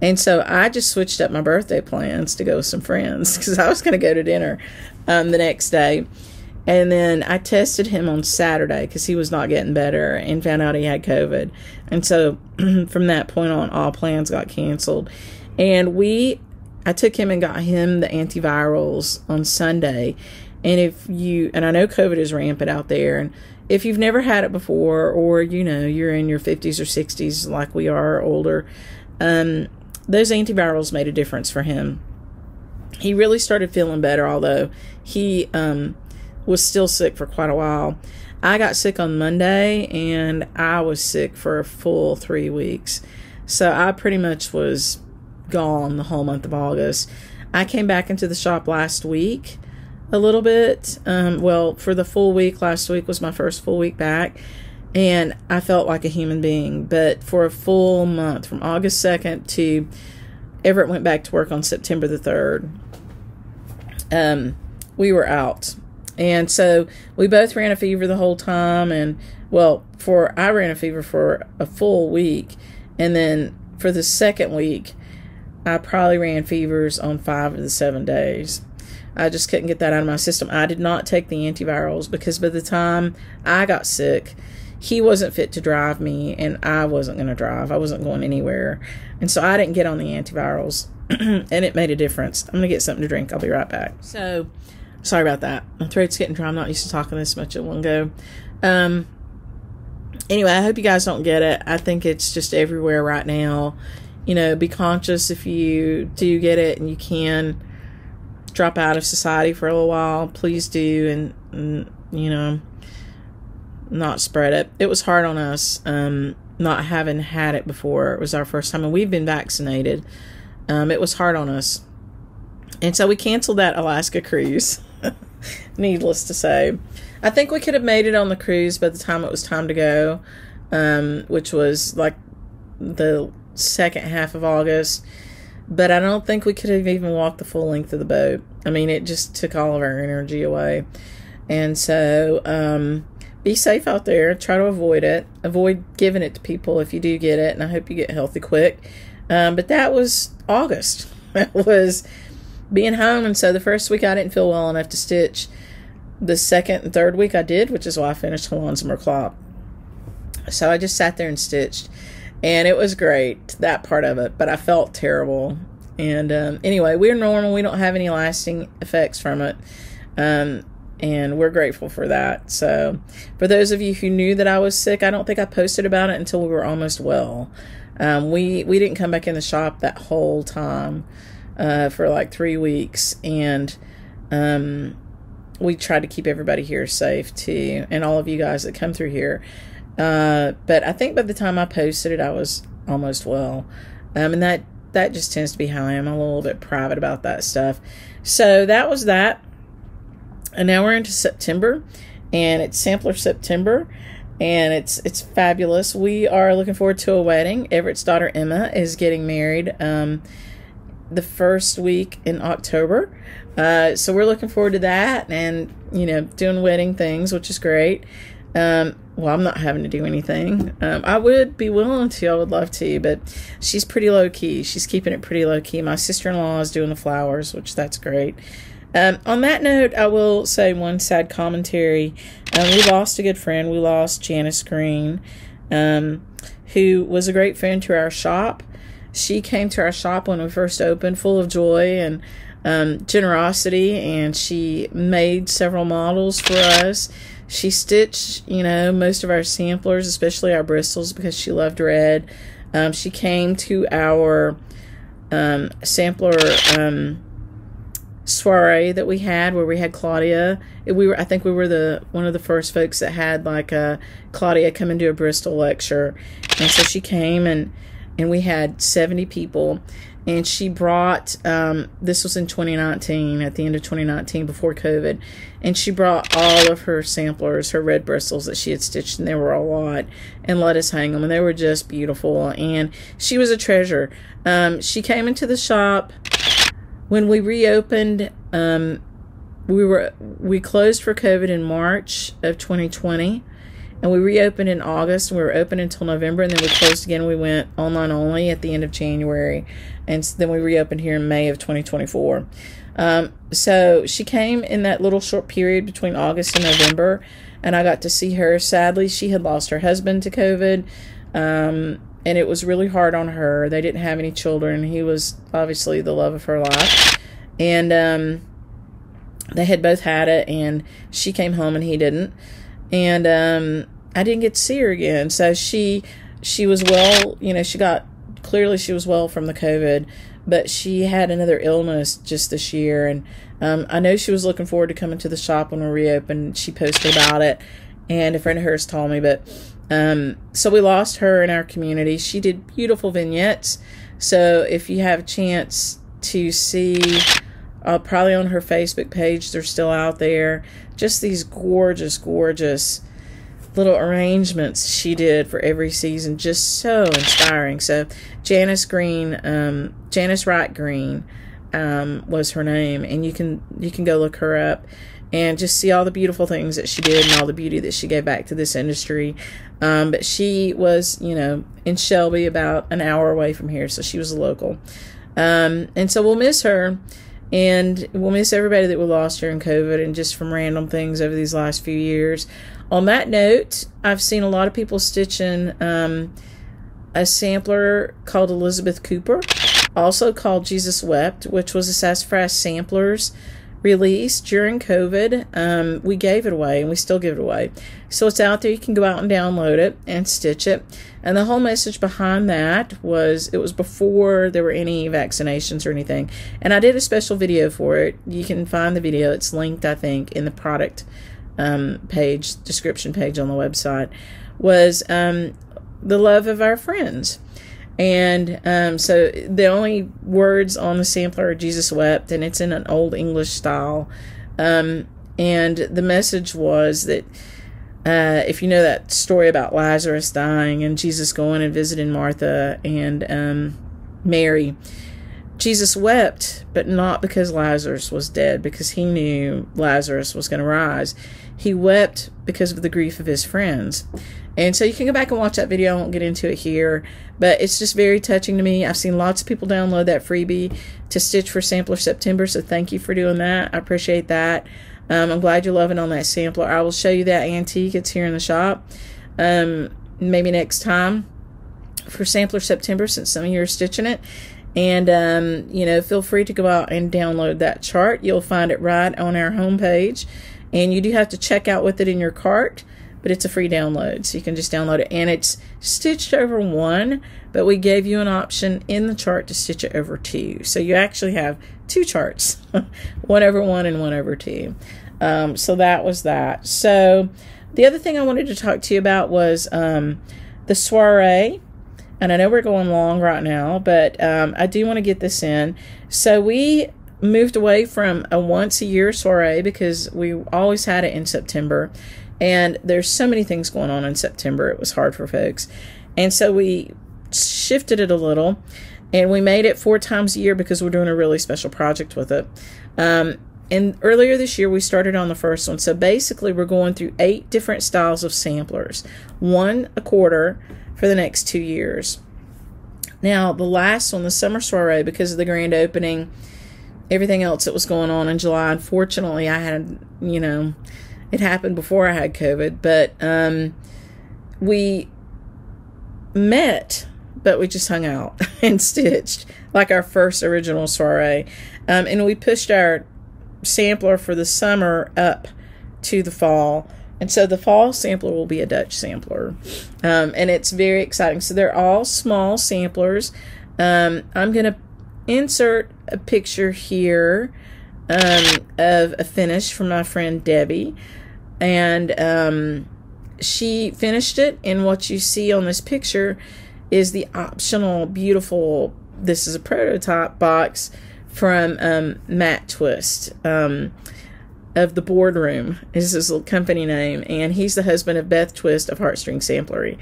And so I just switched up my birthday plans to go with some friends because I was going to go to dinner the next day. And then I tested him on Saturday because he was not getting better and found out he had COVID. And so from that point on, all plans got canceled. And I took him and got him the antivirals on Sunday. And and I know COVID is rampant out there. And if you've never had it before, or, you're in your 50s or 60s like we are, or older, those antivirals made a difference for him. He really started feeling better, although he was still sick for quite a while. I got sick on Monday, and I was sick for a full 3 weeks. So I pretty much was gone the whole month of August. I came back into the shop last week a little bit. For the full week, last week was my first full week back, and I felt like a human being. But for a full month, from August 2nd to Everett went back to work on September the 3rd, we were out. And so we both ran a fever the whole time. And I ran a fever for a full week. And then for the second week, I probably ran fevers on 5 of the 7 days. I just couldn't get that out of my system. I did not take the antivirals because by the time I got sick, he wasn't fit to drive me, and I wasn't going to drive. I wasn't going anywhere. And so I didn't get on the antivirals, and it made a difference. I'm going to get something to drink. I'll be right back. So, sorry about that. My throat's getting dry. I'm not used to talking this much at one go. Anyway, I hope you guys don't get it. I think it's just everywhere right now. Be conscious if you do get it and you can drop out of society for a little while. Please do, and not spread it. It was hard on us, not having had it before. It was our first time, and we've been vaccinated. It was hard on us. And so we canceled that Alaska cruise, needless to say. I think we could have made it on the cruise by the time it was time to go, which was like the second half of August. But I don't think we could have even walked the full length of the boat. I mean, it just took all of our energy away. And so, be safe out there. Try to avoid it. Avoid giving it to people if you do get it. And I hope you get healthy quick. But that was August. That was being home. And so the first week I didn't feel well enough to stitch. The second and third week I did, which is why I finished Halonzimmer Clop. So I just sat there and stitched. And it was great, that part of it. But I felt terrible. And anyway, we're normal. We don't have any lasting effects from it. And we're grateful for that. So for those of you who knew that I was sick, I don't think I posted about it until we were almost well. We didn't come back in the shop that whole time for like 3 weeks. And we tried to keep everybody here safe too. And all of you guys that come through here. But I think by the time I posted it, I was almost well. And that just tends to be how I am. I'm a little bit private about that stuff. So that was that. And now we're into September, and it's Sampler September, and it's fabulous. We are looking forward to a wedding. Everett's daughter Emma is getting married the first week in October. So we're looking forward to that, and doing wedding things, which is great. Well, I'm not having to do anything. I would be willing to. I would love to, but she's pretty low key. She's keeping it pretty low key. My sister-in-law is doing the flowers, which that's great. On that note, I will say one sad commentary. We lost a good friend. We lost Janice Greene, who was a great friend to our shop. She came to our shop when we first opened, full of joy and generosity, and she made several models for us. She stitched, most of our samplers, especially our bristles, because she loved red. She came to our sampler soiree that we had, where we had Claudia. I think we were one of the first folks that had Claudia come and do a Bristol lecture, and so she came and we had 70 people. And she brought, this was in 2019, at the end of 2019, before COVID. And she brought all of her samplers, her red bristles that she had stitched, and there were a lot, and let us hang them. And they were just beautiful. And she was a treasure. She came into the shop when we reopened. We closed for COVID in March of 2020. And we reopened in August, and we were open until November, and then we closed again. We went online only at the end of January, and then we reopened here in May of 2024. So she came in that little short period between August and November, and I got to see her. Sadly, she had lost her husband to COVID, and it was really hard on her. They didn't have any children. He was obviously the love of her life, and they had both had it, and she came home and he didn't. And I didn't get to see her again. So she was well, she was well from the COVID, but she had another illness just this year. And I know she was looking forward to coming to the shop when we reopened. She posted about it, and a friend of hers told me. But so we lost her in our community. She did beautiful vignettes. So if you have a chance to see, probably on her Facebook page, they're still out there. Just these gorgeous, gorgeous little arrangements she did for every season. Just so inspiring. So Janice Greene, Janice Wright Greene, was her name, and you can go look her up and just see all the beautiful things that she did and all the beauty that she gave back to this industry. But she was, in Shelby, about an hour away from here, so she was a local. And so we'll miss her. And we'll miss everybody that we lost during COVID and just from random things over these last few years. On that note, I've seen a lot of people stitching a sampler called Elizabeth Cooper, also called Jesus Wept, which was a Sassafras Samplers release during COVID. We gave it away, and we still give it away. So it's out there. You can go out and download it and stitch it. And the whole message behind that was, it was before there were any vaccinations or anything. And I did a special video for it. You can find the video. It's linked, I think, in the product page, description page on the website. Was the love of our friends. And so the only words on the sampler are Jesus Wept, and it's in an old English style. And the message was that if you know that story about Lazarus dying and Jesus going and visiting Martha and Mary, Jesus wept, but not because Lazarus was dead, because he knew Lazarus was going to rise. He wept because of the grief of his friends. And so you can go back and watch that video. I won't get into it here, but it's just very touching to me. I've seen lots of people download that freebie to stitch for Sampler September, so thank you for doing that. I appreciate that. I'm glad you're loving on that sampler. I will show you that antique. It's here in the shop. Maybe next time for Sampler September, since some of you are stitching it. And, feel free to go out and download that chart. You'll find it right on our homepage. And you do have to check out with it in your cart, but it's a free download, so you can just download it. And it's stitched over 1, but we gave you an option in the chart to stitch it over 2. So you actually have two charts, 1/1 and 1/2. So that was that. So the other thing I wanted to talk to you about was the Soiree. And I know we're going long right now, but I do want to get this in. So we moved away from a once-a-year Soiree because we always had it in September. And there's so many things going on in September, it was hard for folks. And so we shifted it a little, and we made it 4 times a year because we're doing a really special project with it. And earlier this year, we started on the first one. So basically, we're going through 8 different styles of samplers, 1 a quarter for the next 2 years. Now, the last one, the summer Soiree, because of the grand opening, everything else that was going on in July, unfortunately, I had, you know, it happened before I had COVID, but we met, but we just hung out and stitched like our first original Soiree. And we pushed our sampler for the summer up to the fall. And so the fall sampler will be a Dutch sampler. And it's very exciting. So they're all small samplers. I'm going to insert a picture here of a finish from my friend Debbie. And she finished it. And what you see on this picture is the optional, beautiful, this is a prototype box from Matt Twist. Of the Boardroom is his little company name, and he's the husband of Beth Twist of Heartstring Samplery.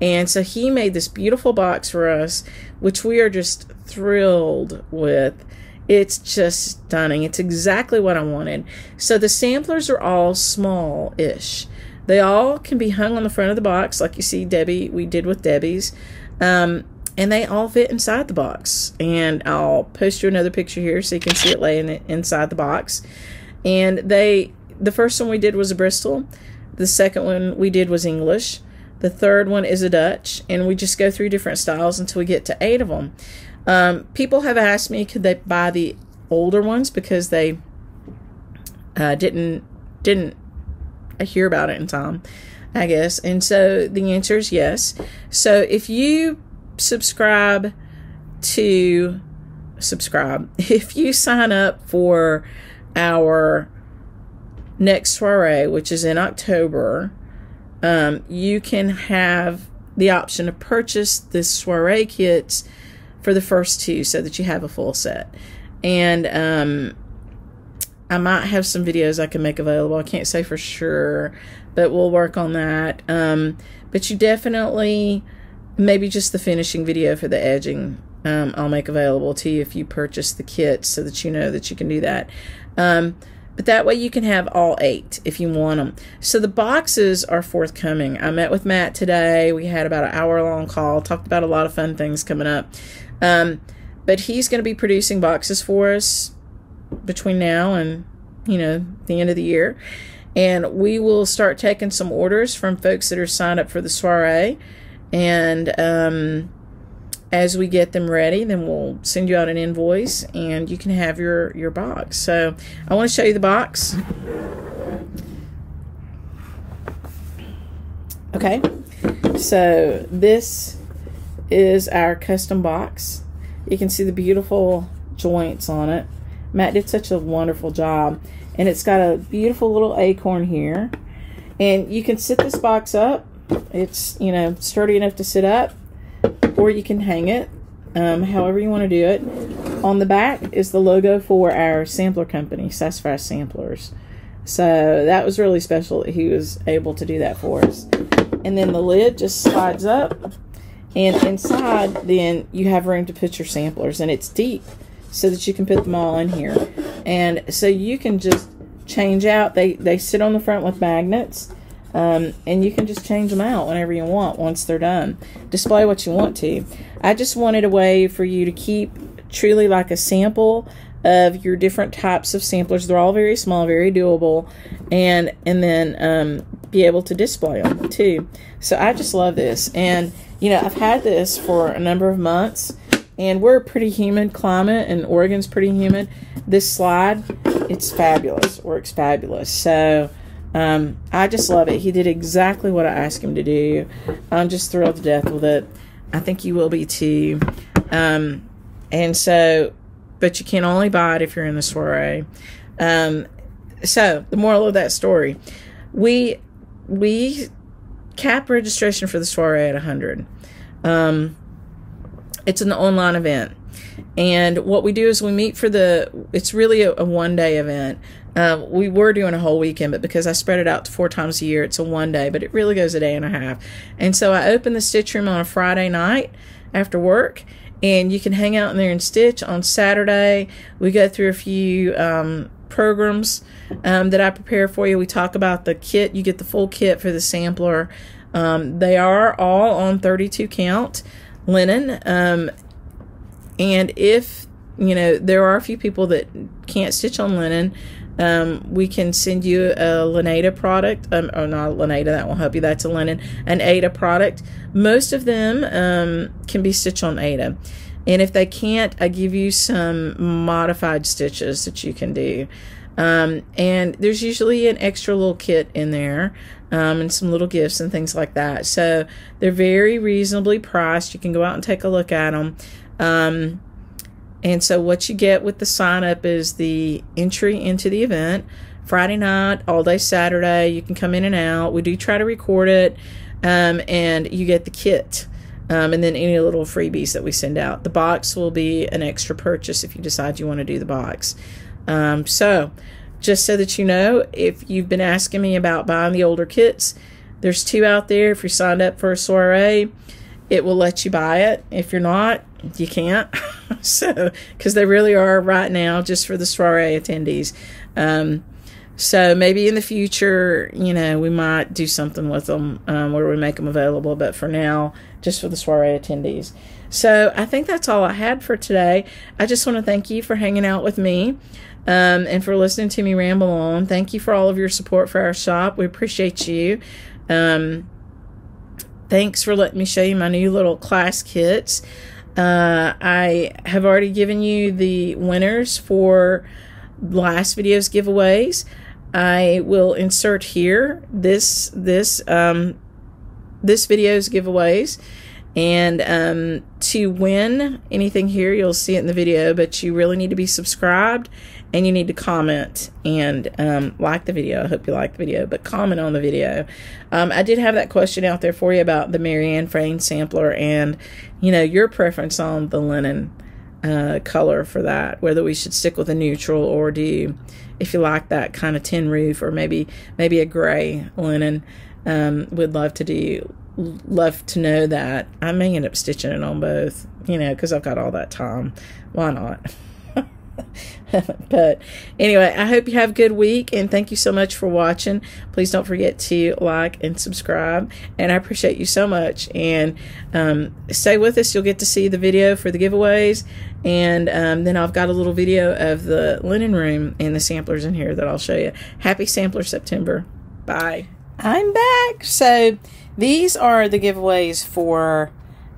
And so he made this beautiful box for us, which we are just thrilled with. It's just stunning. It's exactly what I wanted. So the samplers are all small-ish. They all can be hung on the front of the box, like you see Debbie, we did with Debbie's. And they all fit inside the box. And I'll post you another picture here so you can see it laying inside the box. And the first one we did was a Bristol. The second one we did was English. The third one is a Dutch. And we just go through different styles until we get to 8 of them. People have asked me, could they buy the older ones because they didn't hear about it in time, I guess. And so the answer is yes. So if you if you sign up for our next Soiree, which is in October, you can have the option to purchase the Soiree kits for the first 2 so that you have a full set. And I might have some videos I can make available. I can't say for sure, but we'll work on that. But you definitely, maybe just the finishing video for the edging, I'll make available to you if you purchase the kits so that you know that you can do that. But that way you can have all 8 if you want them. So the boxes are forthcoming. I met with Matt today. We had about an hour-long call, talked about a lot of fun things coming up. But he's going to be producing boxes for us between now and, you know, the end of the year. And we will start taking some orders from folks that are signed up for the Soiree. And as we get them ready, then we'll send you out an invoice and you can have your box. So I want to show you the box. Okay, so this is our custom box. You can see the beautiful joints on it. Matt did such a wonderful job. And it's got a beautiful little acorn here. And you can sit this box up. It's, you know, sturdy enough to sit up. Or you can hang it, however you want to do it. On the back is the logo for our sampler company, Sassy Samplers. So that was really special that he was able to do that for us. And then the lid just slides up. And inside, then, you have room to put your samplers. And it's deep so that you can put them all in here. And so you can just change out. They sit on the front with magnets. And you can just change them out whenever you want once they're done. Display what you want to. I just wanted a way for you to keep truly like a sample of your different types of samplers. They're all very small, very doable, and then be able to display them too. So I just love this. And, you know, I've had this for a number of months, and we're a pretty humid climate, and Oregon's pretty humid. This slide, it's fabulous. Works fabulous. So I just love it. He did exactly what I asked him to do. I'm just thrilled to death with it. I think you will be too. And so but you can only buy it if you're in the Soiree. So the moral of that story, we cap registration for the Soiree at 100. It's an online event, and what we do is we meet for it's really a one-day event. We were doing a whole weekend, but because I spread it out to 4 times a year, it's a one day, but it really goes a day and a half. And so I open the stitch room on a Friday night after work, and you can hang out in there and stitch. On Saturday, we go through a few programs that I prepare for you. We talk about the kit. You get the full kit for the sampler. They are all on 32 count linen. And if, there are a few people that can't stitch on linen, we can send you a Laneda product. Or not Laneda, that won't help you. That's a linen. An Aida product. Most of them can be stitched on Aida. And if they can't, I give you some modified stitches that you can do. And there's usually an extra little kit in there, and some little gifts and things like that. So they're very reasonably priced. You can go out and take a look at them. And so what you get with the sign up is the entry into the event. Friday night, all day Saturday, you can come in and out. We do try to record it, and you get the kit. And then any little freebies that we send out. The box will be an extra purchase if you decide you want to do the box. So just so that you know, if you've been asking me about buying the older kits, there's 2 out there. If you're signed up for a Soiree, it will let you buy it. If you're not, you can't. So, because they really are right now just for the Soiree attendees. So maybe in the future, we might do something with them where we make them available. But for now, just for the Soiree attendees. So I think that's all I had for today. I just want to thank you for hanging out with me and for listening to me ramble on. Thank you for all of your support for our shop. We appreciate you. Thanks for letting me show you my new little class kits. I have already given you the winners for last video's giveaways. I will insert here this video's giveaways, and to win anything here, you'll see it in the video, but you really need to be subscribed, and you need to comment and like the video. I hope you like the video, but comment on the video. I did have that question out there for you about the Marianne Frayne sampler, and your preference on the linen color for that, whether we should stick with a neutral or do, if you like that kind of tin roof, or maybe a gray linen. Would love to know that. I may end up stitching it on both, because I've got all that time. Why not? But anyway, I hope you have a good week, and thank you so much for watching. Please don't forget to like and subscribe, and I appreciate you so much. And stay with us. You'll get to see the video for the giveaways, and then I've got a little video of the linen room and the samplers in here that I'll show you. Happy Sampler September. Bye. I'm back. So these are the giveaways for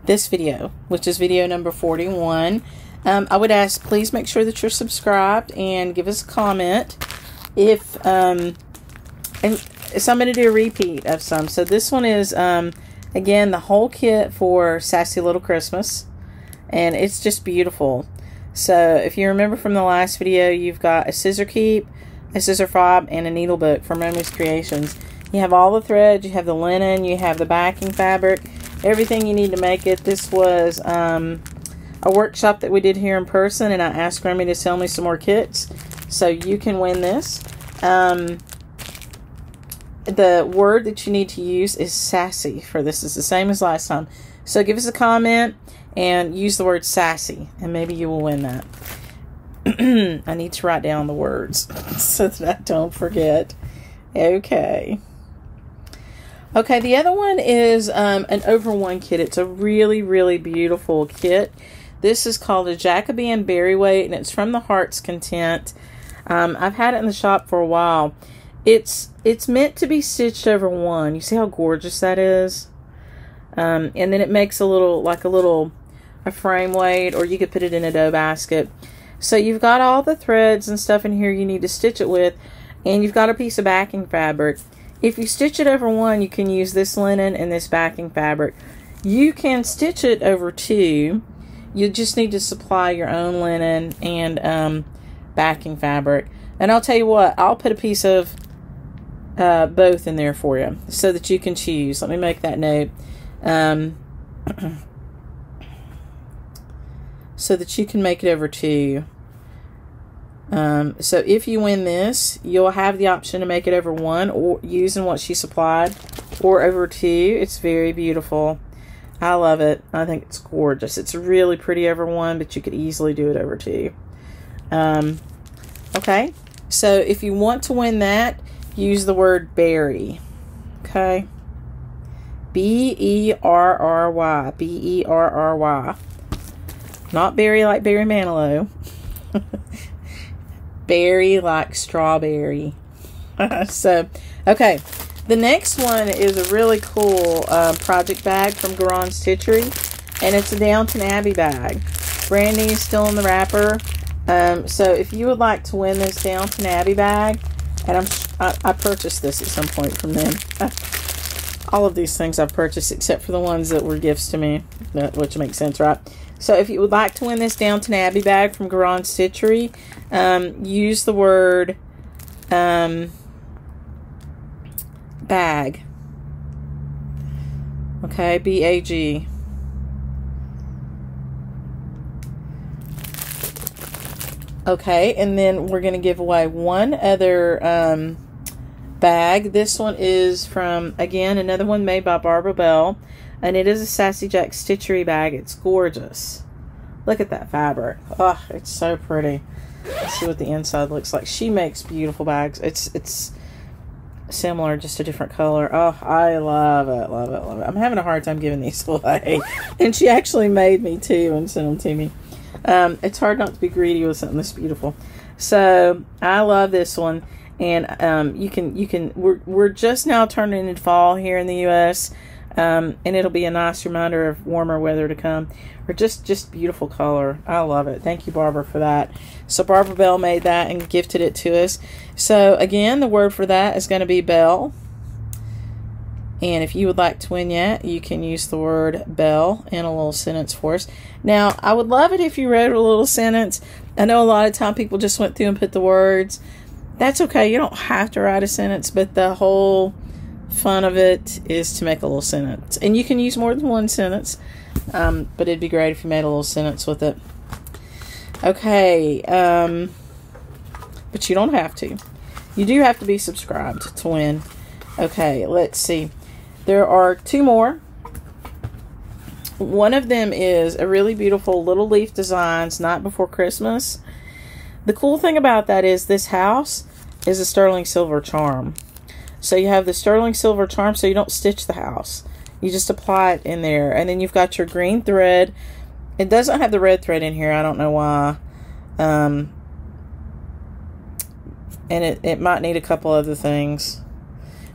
this video, which is video number 41. I would ask, please make sure that you're subscribed and give us a comment and so I'm going to do a repeat of some. So this one is, again, the whole kit for Sassy Little Christmas, and it's just beautiful. So if you remember from the last video, you've got a scissor keep, a scissor fob, and a needle book from Romy's Creations. You have all the threads, you have the linen, you have the backing fabric, everything you need to make it. This was a workshop that we did here in person, and I asked Romy to sell me some more kits, so you can win this. The word that you need to use is sassy for this. It's the same as last time. So give us a comment and use the word sassy, and maybe you will win that. I need to write down the words so that I don't forget. Okay. Okay, the other one is an over one kit. It's a really, really beautiful kit. This is called a Jacobean Berry Weight, and it's from the Heart's Content. I've had it in the shop for a while. It's meant to be stitched over one. You see how gorgeous that is? And then it makes a frame weight, or you could put it in a dough basket. So you've got all the threads and stuff in here you need to stitch it with, and you've got a piece of backing fabric. If you stitch it over one, you can use this linen and this backing fabric. You can stitch it over two. You just need to supply your own linen and backing fabric. And I'll tell you what, I'll put a piece of both in there for you so that you can choose. Let me make that note. So that you can make it over two. So if you win this, you'll have the option to make it over one, or using what she supplied, or over two. It's very beautiful. I love it. I think it's gorgeous. It's really pretty over one, but you could easily do it over two. Okay, so if you want to win that, use the word berry. Okay, B-E-R-R-Y, B-E-R-R-Y. Not berry like Barry Manilow. Berry like strawberry. So, okay. The next one is a really cool project bag from Stitchery. And it's a Downton Abbey bag. Brand new, still in the wrapper. So, if you would like to win this Downton Abbey bag, and I purchased this at some point from them. All of these things I've purchased except for the ones that were gifts to me, which makes sense, right? So if you would like to win this Downton Abbey bag from Stitchery, use the word bag. Okay, B-A-G. Okay, and then we're going to give away one other bag. This one is from, again, another one made by Barbara Bell. And it is a Sassy Jack Stitchery bag. It's gorgeous. Look at that fabric. Oh, it's so pretty. Let's see what the inside looks like. She makes beautiful bags. It's similar, just a different color. Oh, I love it, love it, love it. I'm having a hard time giving these away. And she actually made me two and sent them to me. It's hard not to be greedy with something this beautiful. So I love this one. And we're just now turning into fall here in the U.S., and it'll be a nice reminder of warmer weather to come. Or just beautiful color. I love it. Thank you, Barbara, for that. So Barbara Bell made that and gifted it to us. So again, the word for that is going to be bell. And if you would like to win that, you can use the word bell in a little sentence for us. Now, I would love it if you wrote a little sentence. I know a lot of time people just went through and put the words. That's okay. You don't have to write a sentence, but the whole fun of it is to make a little sentence. And you can use more than one sentence, but it'd be great if you made a little sentence with it. Okay, but you don't have to. You do have to be subscribed to win. Okay, let's see. There are two more. One of them is a really beautiful Little Leaf Designs Night Before Christmas. The cool thing about that is this house is a sterling silver charm. So you have the sterling silver charm, so you don't stitch the house. You just apply it in there. And then you've got your green thread. It doesn't have the red thread in here. I don't know why. And it might need a couple other things.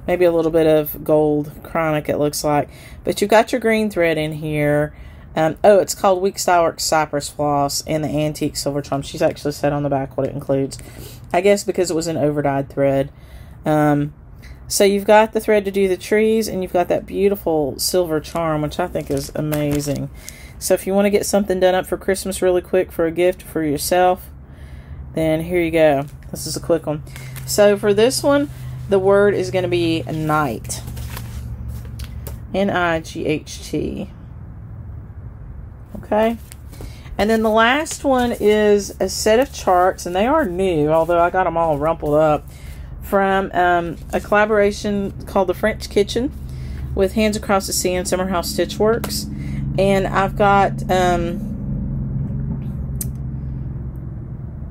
Maybe a little bit of gold chronic, it looks like. But you've got your green thread in here. Oh, it's called Week Style Work Cypress Floss and the Antique Silver Charm. She's actually said on the back what it includes. I guess because it was an overdyed thread. So you've got the thread to do the trees, and you've got that beautiful silver charm, which I think is amazing. So if you want to get something done up for Christmas really quick for a gift for yourself, then here you go. This is a quick one. So for this one, the word is going to be night. N-I-G-H-T. Okay. And then the last one is a set of charts, and they are new, although I got them all rumpled up, from a collaboration called The French Kitchen with Hands Across the Sea and Summerhouse Stitch Works. And I've got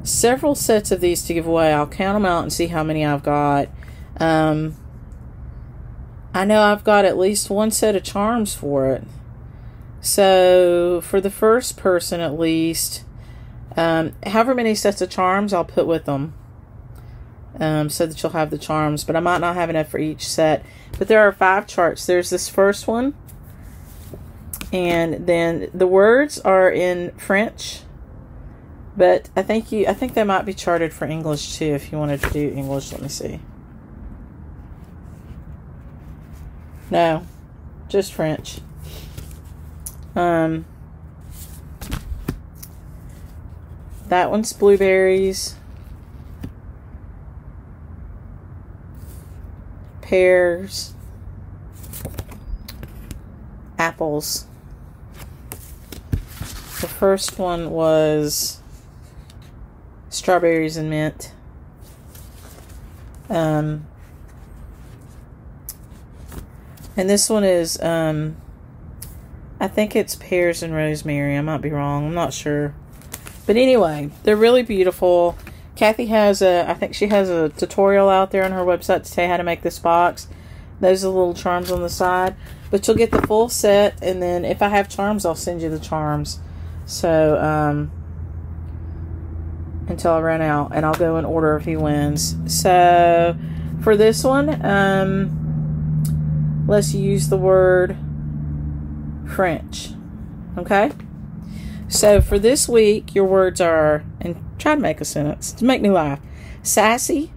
several sets of these to give away. I'll count them out and see how many I've got. I know I've got at least one set of charms for it. So for the first person at least, however many sets of charms I'll put with them, so that you'll have the charms. But I might not have enough for each set. But there are 5 charts. There's this first one. And then the words are in French. But I think they might be charted for English too if you wanted to do English. Let me see. No, just French. That one's blueberries, pears, apples. The first one was strawberries and mint. And this one is, I think it's pears and rosemary. I might be wrong. I'm not sure. But anyway, they're really beautiful. Kathy has I think she has a tutorial out there on her website to tell you how to make this box. Those are the little charms on the side. But you'll get the full set, and then if I have charms, I'll send you the charms. So, until I run out, and I'll go and order a few wins. So, for this one, let's use the word French. Okay? So, for this week, your words are, and try to make a sentence to make me laugh: sassy,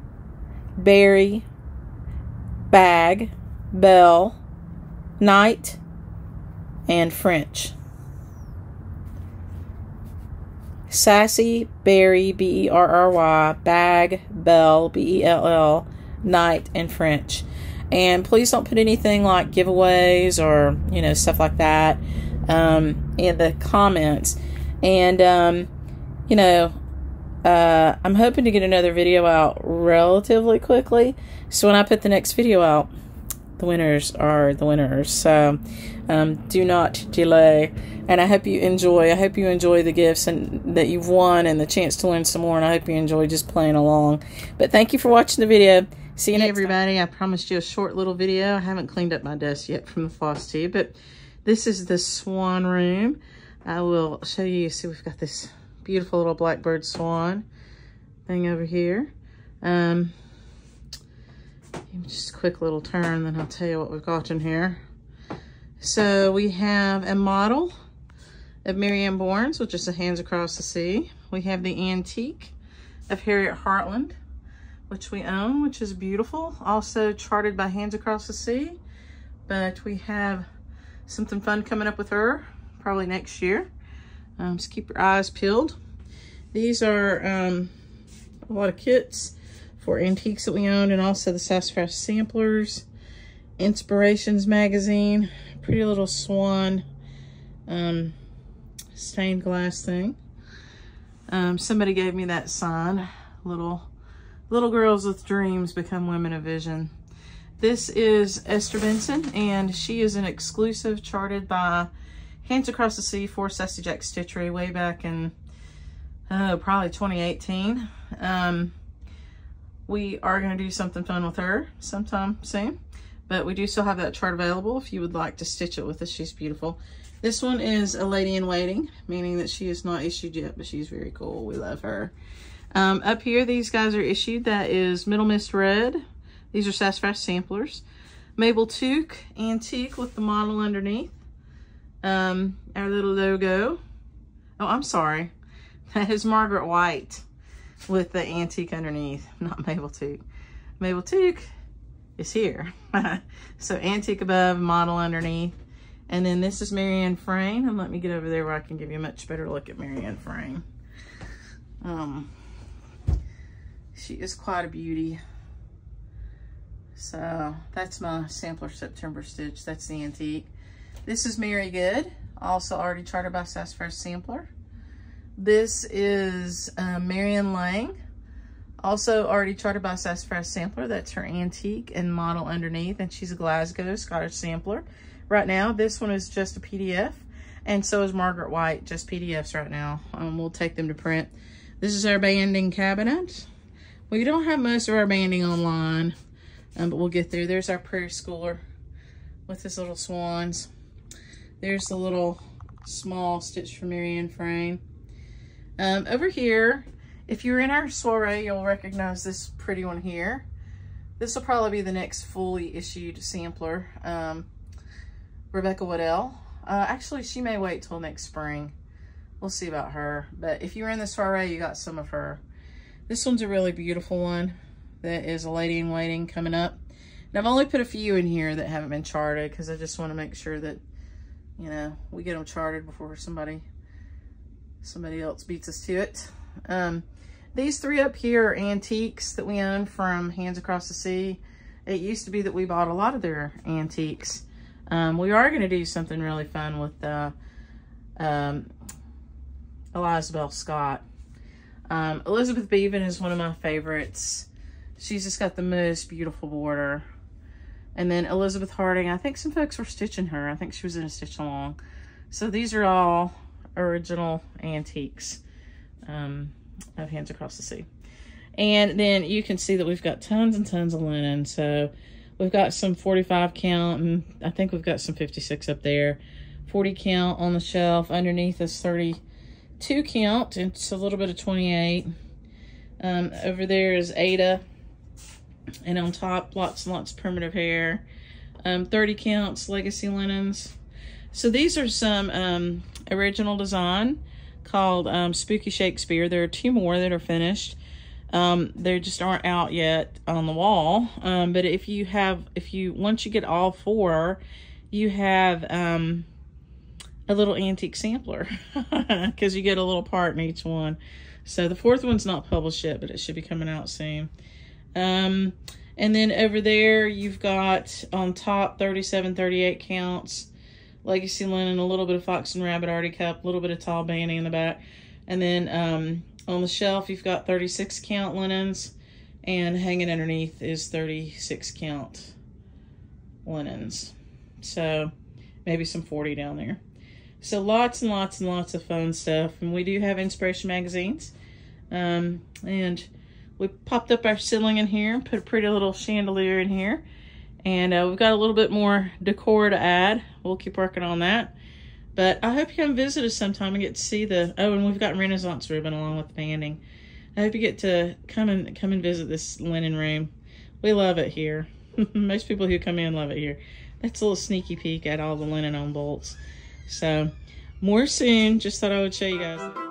berry, bag, bell, night, and French. Sassy, berry, B-E-R-R-Y, bag, bell, B-E-L-L, night, and French. And please don't put anything like giveaways or, you know, stuff like that in the comments. And, you know, I'm hoping to get another video out relatively quickly. So when I put the next video out, the winners are the winners. So do not delay. And I hope you enjoy. I hope you enjoy the gifts and that you've won and the chance to win some more. And I hope you enjoy just playing along. But thank you for watching the video. See you next time. Everybody, I promised you a short little video. I haven't cleaned up my desk yet from the FlossTube, but this is the swan room. I will show you. See, we've got this beautiful little blackbird swan thing over here. Just a quick little turn, then I'll tell you what we've got in here. So we have a model of Marianne Bourne's, which is a Hands Across the Sea. We have the antique of Harriet Hartland, which we own, which is beautiful. Also charted by Hands Across the Sea. But we have something fun coming up with her, probably next year. Just keep your eyes peeled. These are a lot of kits for antiques that we own, and also the Sassafras Samplers, Inspirations magazine, pretty little swan stained glass thing. Somebody gave me that sign, little girls with dreams become women of vision. This is Esther Benson, and she is an exclusive charted by Hands Across the Sea for Sassy Jack Stitchery way back in probably 2018. We are going to do something fun with her sometime soon, but we do still have that chart available if you would like to stitch it with us. She's beautiful. This one is a lady in waiting, meaning that she is not issued yet, but she's very cool. We love her. Up here, these guys are issued. That is Middle Mist Red. These are Sassafras Samplers. Mabel Took Antique with the model underneath. Our little logo. Oh, I'm sorry. That is Margaret White with the antique underneath, not Mabel Took. Mabel Took is here. So antique above, model underneath. And then this is Marianne Frame. And let me get over there where I can give you a much better look at Marianne Frame. She is quite a beauty. So that's my sampler September stitch. That's the antique. This is Mary Good, also already charted by Sassafras Sampler. This is Marianne Lang, also already charted by Sassafras Sampler. That's her antique and model underneath, and she's a Glasgow Scottish Sampler. Right now, this one is just a PDF, and so is Margaret White, just PDFs right now. We'll take them to print. This is our banding cabinet. We don't have most of our banding online, but we'll get there. There's our Prairie Schooler with his little swans. There's the little small stitch from Marianne Frame. Over here, if you're in our Soiree, you'll recognize this pretty one here. This will probably be the next fully issued sampler. Rebecca Waddell. Actually, she may wait till next spring. We'll see about her. But if you're in the Soiree, you got some of her. This one's a really beautiful one. That is a lady in waiting coming up. And I've only put a few in here that haven't been charted because I just want to make sure that, you know, we get them charted before somebody else beats us to it. These three up here are antiques that we own from Hands Across the Sea. It used to be that we bought a lot of their antiques. We are going to do something really fun with Elizabeth Scott. Elizabeth Bevan is one of my favorites. She's just got the most beautiful border. And then Elizabeth Harding, I think some folks were stitching her. I think she was in a stitch along. So these are all original antiques of Hands Across the Sea. And then you can see that we've got tons and tons of linen. So we've got some 45 count, and I think we've got some 56 up there. 40 count on the shelf. Underneath is 32 count. It's a little bit of 28. Over there is Ada. And on top, lots and lots of primitive hair. 30 counts, legacy linens. So these are some original design called Spooky Shakespeare. There are two more that are finished. They just aren't out yet on the wall. But once you get all four, you have a little antique sampler because you get a little part in each one. So the fourth one's not published yet, but it should be coming out soon. And then over there, you've got on top 37, 38 counts, legacy linen, a little bit of fox and rabbit arty cup, a little bit of tall bandy in the back. And then on the shelf, you've got 36 count linens, and hanging underneath is 36 count linens. So maybe some 40 down there. So lots and lots and lots of fun stuff. And we do have inspiration magazines. And we popped up our ceiling in here, put a pretty little chandelier in here. And we've got a little bit more decor to add. We'll keep working on that. But I hope you come visit us sometime and get to see and we've got Renaissance ribbon along with the banding. I hope you get to come and visit this linen room. We love it here. Most people who come in love it here. That's a little sneaky peek at all the linen on bolts. So more soon. Just thought I would show you guys.